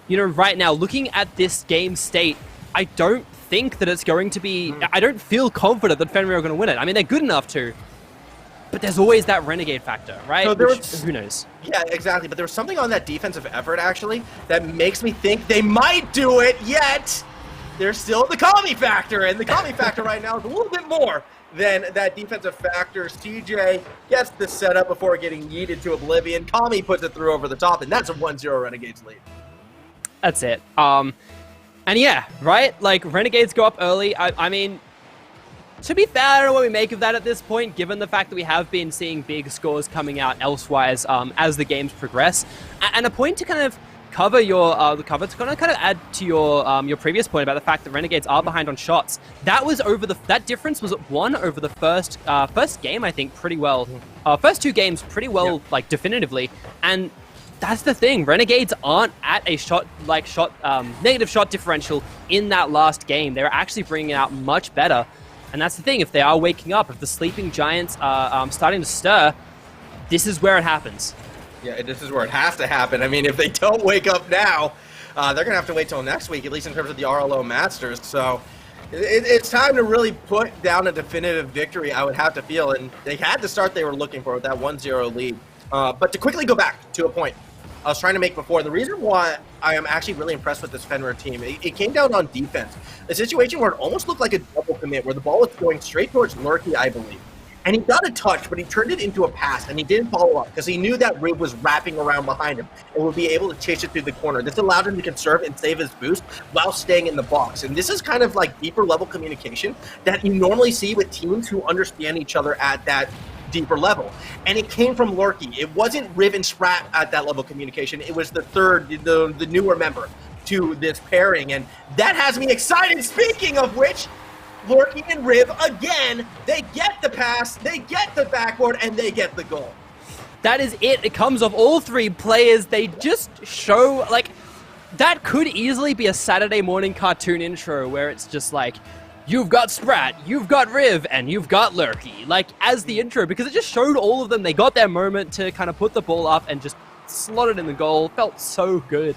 right now, looking at this game state, I don't think that it's going to be. I don't feel confident that Fenrir are going to win it. I mean, they're good enough to. but there's always that Renegade factor, right? So Who knows? Yeah, exactly. But there was something on that defensive effort, actually, that makes me think they might do it, yet there's still the Kami factor, and the Kami factor right now is a little bit more than that defensive factor. CJ gets the setup before getting yeeted to oblivion. Kami puts it through over the top, and that's a 1-0 Renegades lead. That's it. And yeah, right? Like, Renegades go up early. I mean, to be fair, I don't know what we make of that at this point, given the fact that we have been seeing big scores coming out elsewise as the games progress. And a point to kind of cover your to kind of add to your previous point about the fact that Renegades are behind on shots. That was that difference was won over the first game, I think, pretty well. First 2 games pretty well, yeah. Like, definitively. And that's the thing. Renegades aren't at a negative shot differential in that last game. They're actually bringing it out much better. And that's the thing. If they are waking up, if the sleeping giants are starting to stir, this is where it happens. Yeah, this is where it has to happen. I mean, if they don't wake up now, they're going to have to wait till next week, at least in terms of the RLO Masters. So it's time to really put down a definitive victory, I would have to feel. And they had the start they were looking for with that 1-0 lead. But to quickly go back to a point I was trying to make before, the reason why I am actually really impressed with this Fenrir team, it came down on defense. A situation where it almost looked like a double commit, where the ball was going straight towards Lurky, I believe. And he got a touch, but he turned it into a pass, and he didn't follow up because he knew that Rib was wrapping around behind him and would be able to chase it through the corner. This allowed him to conserve and save his boost while staying in the box. And this is kind of like deeper level communication that you normally see with teams who understand each other at that deeper level. And it came from Lurky. It wasn't Riv and Sprat at that level of communication. It was the third, the newer member to this pairing. And that has me excited. Speaking of which, Lurky and Riv, again, they get the pass, they get the backboard, and they get the goal. That is it. It comes off all 3 players. They just show, like, that could easily be a Saturday morning cartoon intro where it's just like, you've got Sprat, you've got Riv, and you've got Lurky, like, as the intro, because it just showed all of them. They got their moment to kind of put the ball up and just slot it in the goal. Felt so good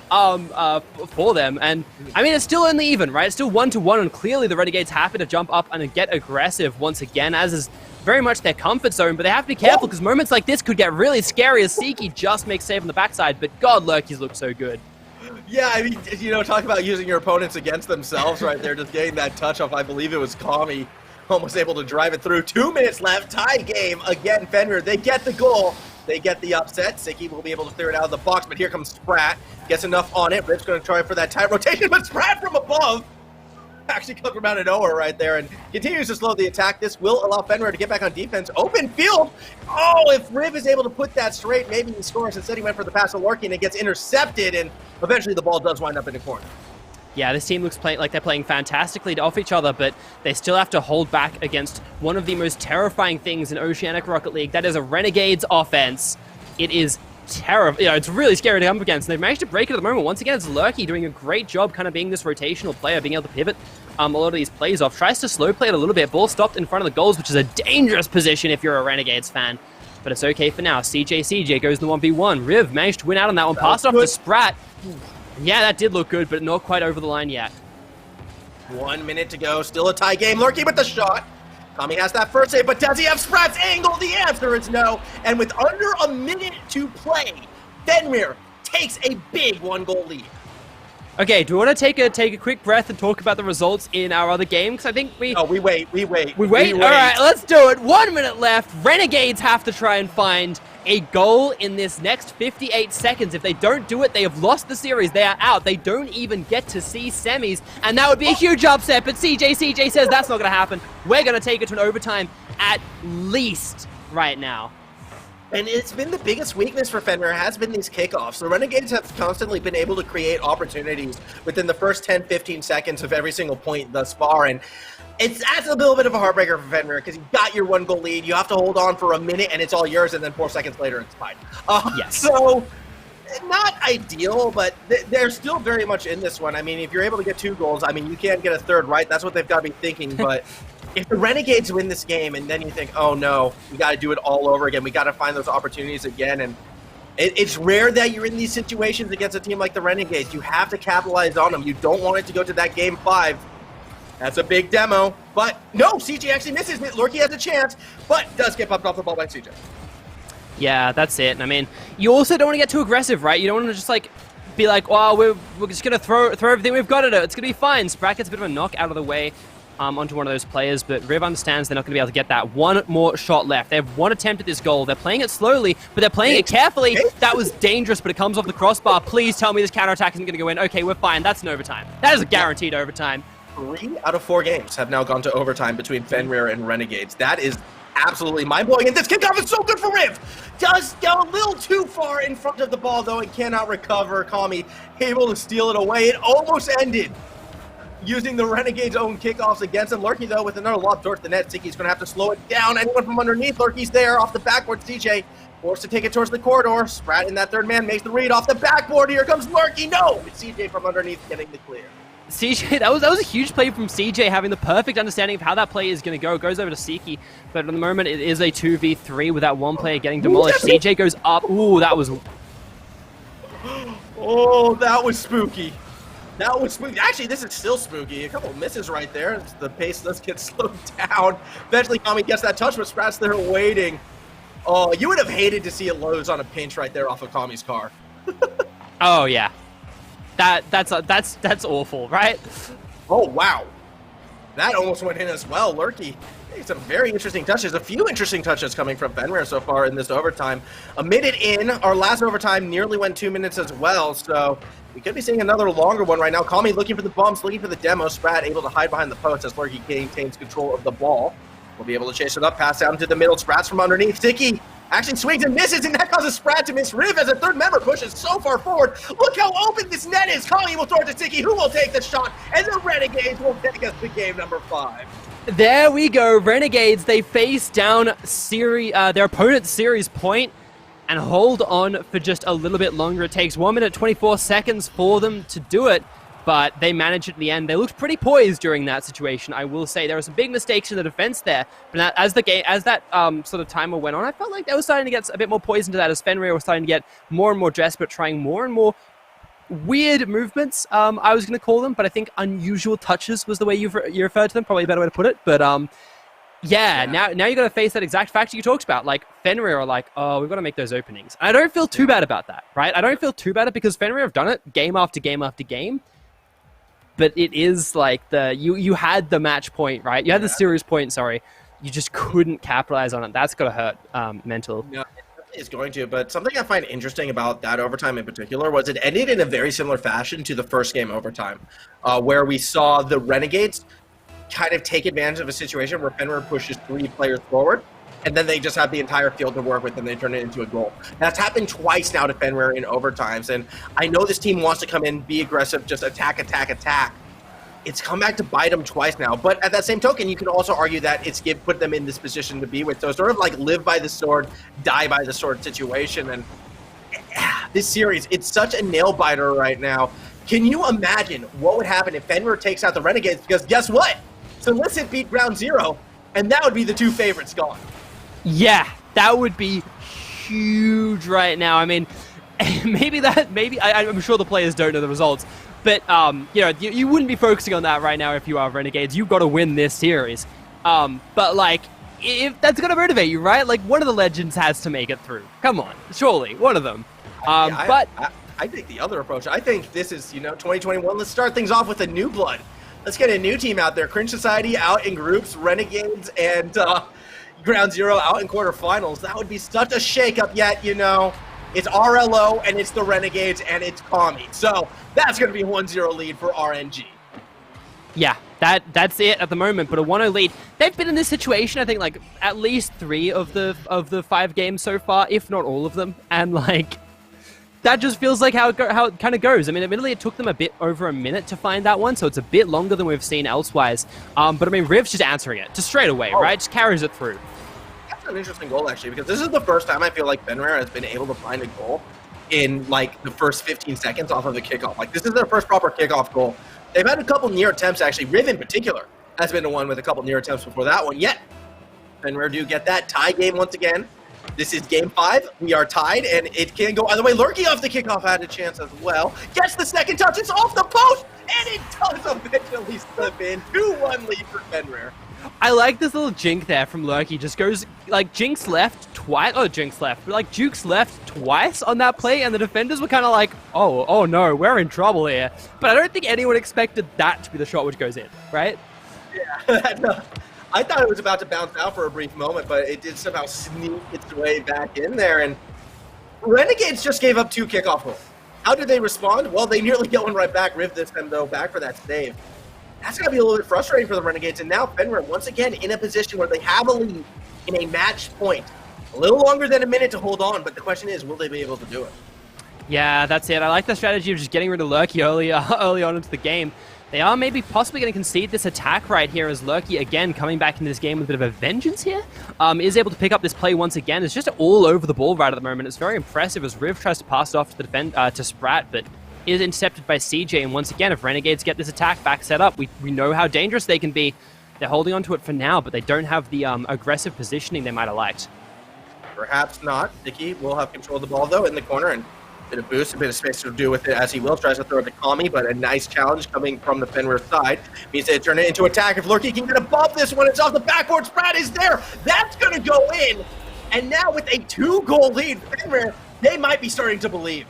for them. And, I mean, it's still only even, right? It's still 1-1, and clearly the Renegades happy to jump up and get aggressive once again, as is very much their comfort zone, but they have to be careful because moments like this could get really scary as Seiki just makes save on the backside, but God, Lurky's look so good. Yeah, I mean, you know, talk about using your opponents against themselves right there, just getting that touch off. I believe it was Kami, almost able to drive it through. 2 minutes left, tie game. Again, Fenrir, they get the goal. They get the upset. Siki will be able to clear it out of the box, but here comes Sprat. Gets enough on it. Rip's going to try for that tight rotation, but Sprat from above actually comes from out of nowhere right there and continues to slow the attack. This will allow Fenrir to get back on defense. Open field. Oh, if Riv is able to put that straight, maybe he scores. Instead, he went for the pass to Lurky, and it gets intercepted, and eventually the ball does wind up in the corner. Yeah, this team looks like they're playing fantastically off each other, but they still have to hold back against one of the most terrifying things in Oceanic Rocket League. That is a Renegades offense. It is terrible. It's really scary to come up against. And they've managed to break it at the moment. Once again, it's Lurky doing a great job kind of being this rotational player, being able to pivot a lot of these plays off. Tries to slow play it a little bit. Ball stopped in front of the goals, which is a dangerous position if you're a Renegades fan. But it's okay for now. CJ goes in the 1v1. Riv managed to win out on that one. Passed off to Sprat. Yeah, that did look good, but not quite over the line yet. 1 minute to go. Still a tie game. Lurky with the shot. Kami has that first save, but does he have Sprat's angle? The answer is no. And with under a minute to play, Fenrir takes a big 1-goal lead. Okay, do we want to take a quick breath and talk about the results in our other game? Because I think we... Oh, we wait. We wait? All right, let's do it. 1 minute left. Renegades have to try and find a goal in this next 58 seconds. If they don't do it, they have lost the series. They are out. They don't even get to see semis, and that would be a huge upset, but CJ says that's not going to happen. We're going to take it to an overtime at least right now. And it's been the biggest weakness for Fenrir has been these kickoffs. The Renegades have constantly been able to create opportunities within the first 10, 15 seconds of every single point thus far. And that's a little bit of a heartbreaker for Fenrir because you got your 1-goal lead. You have to hold on for a minute and it's all yours. And then 4 seconds later, it's fine. Yes. So not ideal, but they're still very much in this one. I mean, if you're able to get 2 goals, I mean, you can't get a third, right? That's what they've got to be thinking. But if the Renegades win this game and then you think, oh no, we got to do it all over again. We got to find those opportunities again. And it's rare that you're in these situations against a team like the Renegades. You have to capitalize on them. You don't want it to go to that game 5 That's a big demo, but no, CJ actually misses it. Lurky has a chance, but does get bumped off the ball by CJ. Yeah, that's it. And I mean, you also don't want to get too aggressive, right? You don't want to just like be like, oh, we're just gonna throw everything we've got at it. It's gonna be fine. Sprat gets a bit of a knock out of the way onto one of those players, but Riv understands they're not gonna be able to get that. One more shot left. They have one attempt at this goal. They're playing it slowly, but they're playing it carefully. That was dangerous, but it comes off the crossbar. Please tell me this counterattack isn't gonna go in. Okay, we're fine. That's an overtime. That is a guaranteed overtime. 3 out of 4 games have now gone to overtime between Fenrir and Renegades. That is absolutely mind-blowing, and this kickoff is so good for Riv. Does go a little too far in front of the ball, though. It cannot recover. Kami able to steal it away. It almost ended using the Renegades' own kickoffs against him. Lurky, though, with another lob towards the net. Ticky's going to have to slow it down. Anyone from underneath. Lurky's there off the backboard. CJ forced to take it towards the corridor. Sprat in that third man makes the read off the backboard. Here comes Lurky. No! It's CJ from underneath getting the clear. CJ, that was a huge play from CJ, having the perfect understanding of how that play is going to go. Goes over to Siki, but at the moment it is a 2v3 with that one player getting demolished. CJ goes up. Ooh, that was... Oh, that was spooky. That was spooky. Actually, this is still spooky. A couple of misses right there. The pace does get slowed down. Eventually, Kami gets that touch, but Sprat's there waiting. Oh, you would have hated to see a Lowe's on a pinch right there off of Kami's car. Oh, yeah. That's awful, right? Oh, wow. That almost went in as well. Lurky, some very interesting touches. A few interesting touches coming from Fenrir so far in this overtime. A minute in, our last overtime nearly went 2 minutes as well, so we could be seeing another longer one right now. Kami looking for the bumps, looking for the demo. Sprat able to hide behind the post as Lurky maintains control of the ball. We'll be able to chase it up, pass down to the middle. Sprat's from underneath. Sticky actually swings and misses, and that causes Sprat to miss. Riv as a third member pushes so far forward. Look how open this net is. Kami will throw it to Sticky, who will take the shot, and the Renegades will take us to game number 5. There we go. Renegades, they face down their opponent's series point and hold on for just a little bit longer. It takes 1 minute 24 seconds for them to do it, but they managed it in the end. They looked pretty poised during that situation, I will say. There were some big mistakes in the defense there, but as that sort of timer went on, I felt like they were starting to get a bit more poised into that as Fenrir was starting to get more and more desperate, trying more and more weird movements, I was going to call them, but I think unusual touches was the way you referred to them, probably a better way to put it. But yeah. Now you're going to face that exact factor you talked about. Like, Fenrir are like, oh, we've got to make those openings. And I don't feel too bad about that, right? I don't feel too bad because Fenrir have done it game after game after game. But it is like you had the match point, right? You had the series point, sorry. You just couldn't capitalize on it. That's got to hurt mental. Yeah. Is going to, but something I find interesting about that overtime in particular was it ended in a very similar fashion to the first game overtime, where we saw the Renegades kind of take advantage of a situation where Fenrir pushes 3 players forward, and then they just have the entire field to work with, and they turn it into a goal. That's happened twice now to Fenrir in overtimes, and I know this team wants to come in, be aggressive, just attack. It's come back to bite them twice now, but at that same token, you can also argue that it's put them in this position to be with. So sort of like live by the sword, die by the sword situation. And this series, it's such a nail biter right now. Can you imagine what would happen if Fenrir takes out the Renegades? Because guess what? Solicit beat Ground Zero, and that would be the 2 favorites gone. Yeah, that would be huge right now. I mean, I'm sure the players don't know the results. But, you wouldn't be focusing on that right now if you are Renegades. You've got to win this series. But, like, if that's going to motivate you, right? Like, one of the legends has to make it through. Come on. Surely. One of them. I think the other approach, I think this is, 2021. Let's start things off with a new blood. Let's get a new team out there. Cringe Society out in groups. Renegades and Ground Zero out in quarterfinals. That would be such a shakeup yet, It's RLO, and it's the Renegades, and it's Kami. So that's going to be a 1-0 lead for RNG. Yeah, that's it at the moment, but a 1-0 lead. They've been in this situation, I think, like, at least 3 of the 5 games so far, if not all of them. And, like, that just feels like how it kind of goes. I mean, admittedly, it took them a bit over a minute to find that one, so it's a bit longer than we've seen elsewise. But, I mean, Riv's just answering it, just straight away, right? Just carries it through. That's an interesting goal, actually, because this is the first time I feel like Fenrir has been able to find a goal in, like, the first 15 seconds off of the kickoff. Like, this is their first proper kickoff goal. They've had a couple near attempts, actually. Riv, in particular, has been the one with a couple near attempts before that one. Yet, Fenrir do get that tie game once again. This is game 5. We are tied, and it can go either way. Lurky off the kickoff had a chance as well. Gets the second touch. It's off the post, and it does eventually slip in. 2-1 lead for Fenrir. I like this little jink there from Lurky. Just goes, like, Jinx left twice. Oh, Jinx left. But, like, Jukes left twice on that play, and the defenders were kind of like, oh no, we're in trouble here. But I don't think anyone expected that to be the shot which goes in, right? Yeah, no. I thought it was about to bounce out for a brief moment, but it did somehow sneak its way back in there, and Renegades just gave up 2 kickoff goals. How did they respond? Well, they nearly get one right back. Riv this time, though, back for that save. That's going to be a little bit frustrating for the Renegades, and now Fenrir, once again, in a position where they have a lead in a match point. A little longer than a minute to hold on, but the question is, will they be able to do it? Yeah, that's it. I like the strategy of just getting rid of Lurky early on into the game. They are maybe possibly going to concede this attack right here as Lurky, again, coming back into this game with a bit of a vengeance here, is able to pick up this play once again. It's just all over the ball right at the moment. It's very impressive as Riv tries to pass it off to to Sprat, but is intercepted by CJ. And once again, if Renegades get this attack back set up, we know how dangerous they can be. They're holding on to it for now, but they don't have the aggressive positioning they might have liked. Perhaps not. Dicky will have control of the ball, though, in the corner, and a bit of boost, a bit of space to do with it as he will. Tries to throw it to Kami, but a nice challenge coming from the Fenrir side. Means they turn it into attack. If Lurky can get above this one, it's off the backboard. Sprat is there. That's going to go in. And now with a 2-goal lead, Fenrir, they might be starting to believe.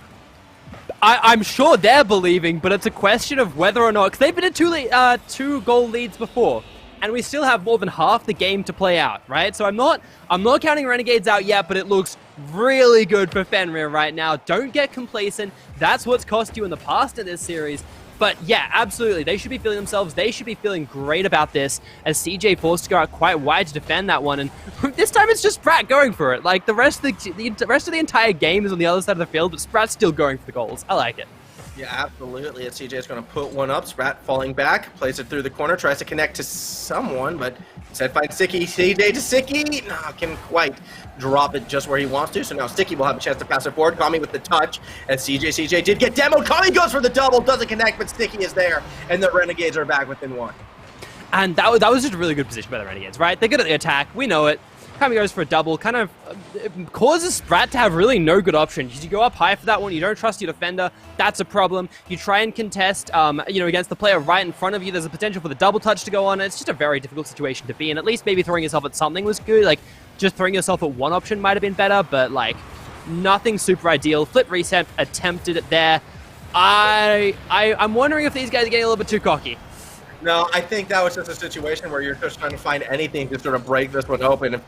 I'm sure they're believing, but it's a question of whether or not, because they've been in 2-goal leads before, and we still have more than half the game to play out, right? So I'm not counting Renegades out yet, but it looks really good for Fenrir right now. Don't get complacent. That's what's cost you in the past in this series. But yeah, absolutely. They should be feeling themselves. They should be feeling great about this as CJ forced to go out quite wide to defend that one. And this time it's just Sprat going for it. Like the rest of the entire game is on the other side of the field, but Sprat's still going for the goals. I like it. Yeah, absolutely. And CJ is going to put one up. Sprat falling back, plays it through the corner, tries to connect to someone, but instead finds Sticky. CJ to Sticky. Nah, can quite drop it just where he wants to. So now Sticky will have a chance to pass it forward. Kami with the touch. And CJ did get demoed. Kami goes for the double. Doesn't connect, but Sticky is there. And the Renegades are back within 1. And that was just a really good position by the Renegades, right? They're good at the attack. We know it. Kami goes for a double, kind of causes Sprat to have really no good options. You go up high for that one, you don't trust your defender, that's a problem. You try and contest, against the player right in front of you, there's a potential for the double touch to go on. It's just a very difficult situation to be in. At least maybe throwing yourself at something was good, like just throwing yourself at one option might have been better, but like nothing super ideal. Flip reset, attempted it there. I'm wondering if these guys are getting a little bit too cocky. No, I think that was just a situation where you're just trying to find anything to sort of break this one open.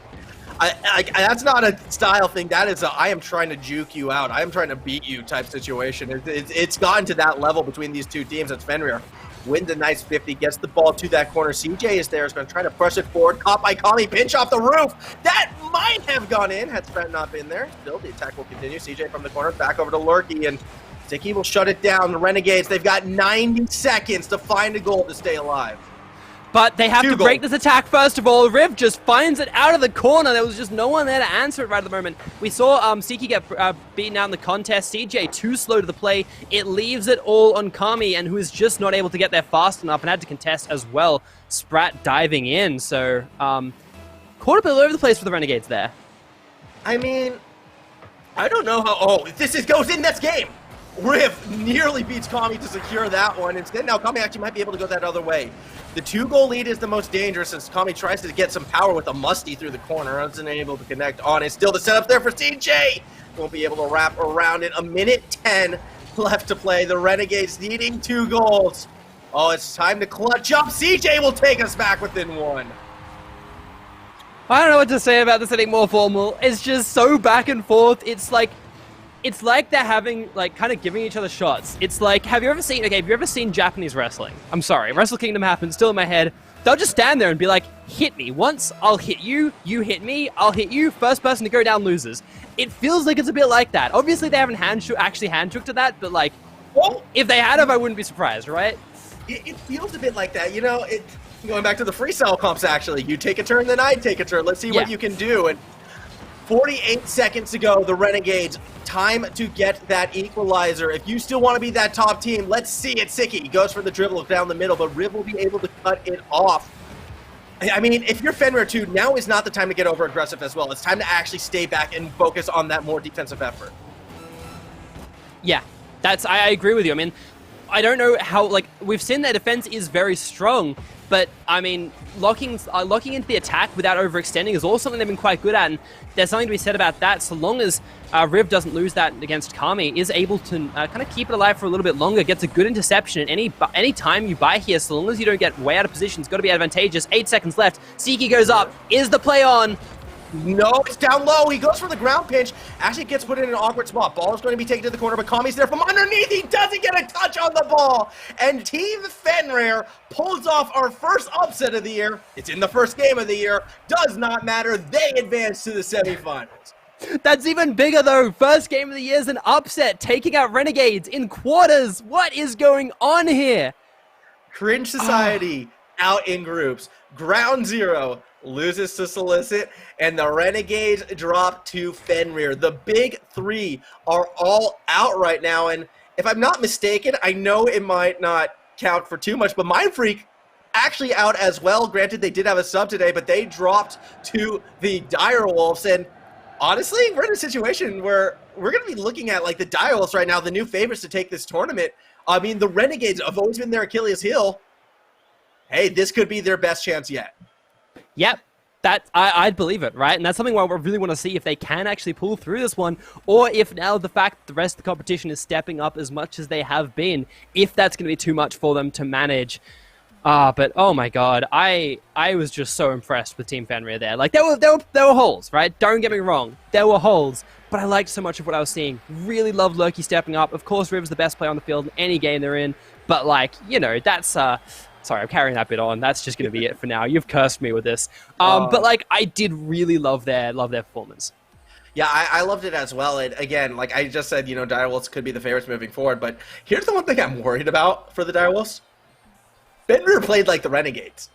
That's not a style thing. That is I am trying to juke you out. I am trying to beat you type situation. It's gotten to that level between these two teams. It's Fenrir wins a nice 50, gets the ball to that corner. CJ is there, is going to try to push it forward. Caught by Kami, pinch off the roof. That might have gone in had Sprat not been there. Still, the attack will continue. CJ from the corner, back over to Lurky, and Sticky will shut it down. The Renegades, they've got 90 seconds to find a goal to stay alive. But they have to break this attack first of all. Riv just finds it out of the corner. There was just no one there to answer it right at the moment. We saw Siki get beaten out in the contest. CJ too slow to the play. It leaves it all on Kami, and who is just not able to get there fast enough and had to contest as well. Sprat diving in. So caught a bit all over the place for the Renegades there. I mean, I don't know how... Oh, this goes in, that's game. Riv nearly beats Kami to secure that one. Instead, now Kami actually might be able to go that other way. The 2-goal lead is the most dangerous as Kami tries to get some power with a musty through the corner. Isn't able to connect on it. Still the setup there for CJ. Won't be able to wrap around it. A minute 10 left to play. The Renegades needing 2 goals. Oh, it's time to clutch up. CJ will take us back within 1. I don't know what to say about this anymore, Formal. It's just so back and forth. It's like they're having, like, kind of giving each other shots. It's like, have you ever seen Japanese wrestling? I'm sorry, Wrestle Kingdom happens, still in my head. They'll just stand there and be like, hit me once, I'll hit you hit me, I'll hit you, first person to go down loses. It feels like it's a bit like that. Obviously, they haven't actually hand-shook to that, but, like, if they had, I wouldn't be surprised, right? It feels a bit like that, going back to the freestyle comps, actually. You take a turn, then I take a turn. Let's see what you can do. And 48 seconds to go, the Renegades. Time to get that equalizer. If you still want to be that top team, let's see it. Siki goes for the dribble down the middle, but Riv will be able to cut it off. I mean, if you're Fenrir too, now is not the time to get over aggressive as well. It's time to actually stay back and focus on that more defensive effort. Yeah, I agree with you. I mean, I don't know how, like, we've seen their defense is very strong, but, I mean, locking into the attack without overextending is also something they've been quite good at, and there's something to be said about that. So long as Riv doesn't lose that against Kami, is able to kind of keep it alive for a little bit longer, gets a good interception, and any time you buy here, so long as you don't get way out of position, it's got to be advantageous. 8 seconds left, Siki goes up, is the play on? No, it's down low. He goes for the ground pinch. Actually gets put in an awkward spot. Ball is going to be taken to the corner, but Kami's there from underneath. He doesn't get a touch on the ball. And Team Fenrir pulls off our first upset of the year. It's in the first game of the year. Does not matter. They advance to the semifinals. That's even bigger, though. First game of the year is an upset, taking out Renegades in quarters. What is going on here? Cringe Society out in groups. Ground Zero loses to Solicit, and the Renegades drop to Fenrir. The big three are all out right now, and if I'm not mistaken, I know it might not count for too much, but Mind Freak actually out as well. Granted, they did have a sub today, but they dropped to the Direwolves, and honestly, we're in a situation where we're going to be looking at, like, the Direwolves right now, the new favorites to take this tournament. I mean, the Renegades have always been their Achilles heel. Hey, this could be their best chance yet. Yep, I'd believe it, right? And that's something where we really want to see if they can actually pull through this one, or if now the fact that the rest of the competition is stepping up as much as they have been, if that's going to be too much for them to manage. But oh my god, I was just so impressed with Team Fenrir there. Like, there were holes, right? Don't get me wrong, there were holes, but I liked so much of what I was seeing. Really loved Loki stepping up. Of course, Riv's the best player on the field in any game they're in, but, like, you know, that's sorry, I'm carrying that bit on. That's just going to be it for now. You've cursed me with this. But, like, I did really love their performance. Yeah, I loved it as well. And again, like I just said, you know, Direwolves could be the favorites moving forward. But here's the one thing I'm worried about for the Direwolves. Fenrir played like the Renegades.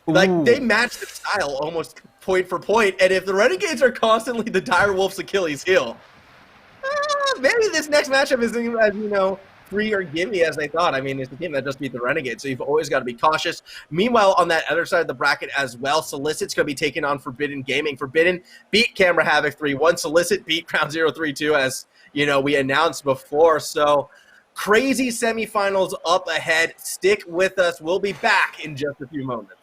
Like, they matched the style almost point for point. And if the Renegades are constantly the Direwolves' Achilles heel, maybe this next matchup isn't as, you know, free or gimme as they thought. I mean, it's the team that just beat the Renegades, so you've always got to be cautious. Meanwhile, on that other side of the bracket as well, Solicit's going to be taking on Forbidden Gaming. Forbidden beat Camera Havoc 3-1. Solicit beat Ground Zero 3-2, as, you know, we announced before. So crazy semifinals up ahead. Stick with us. We'll be back in just a few moments.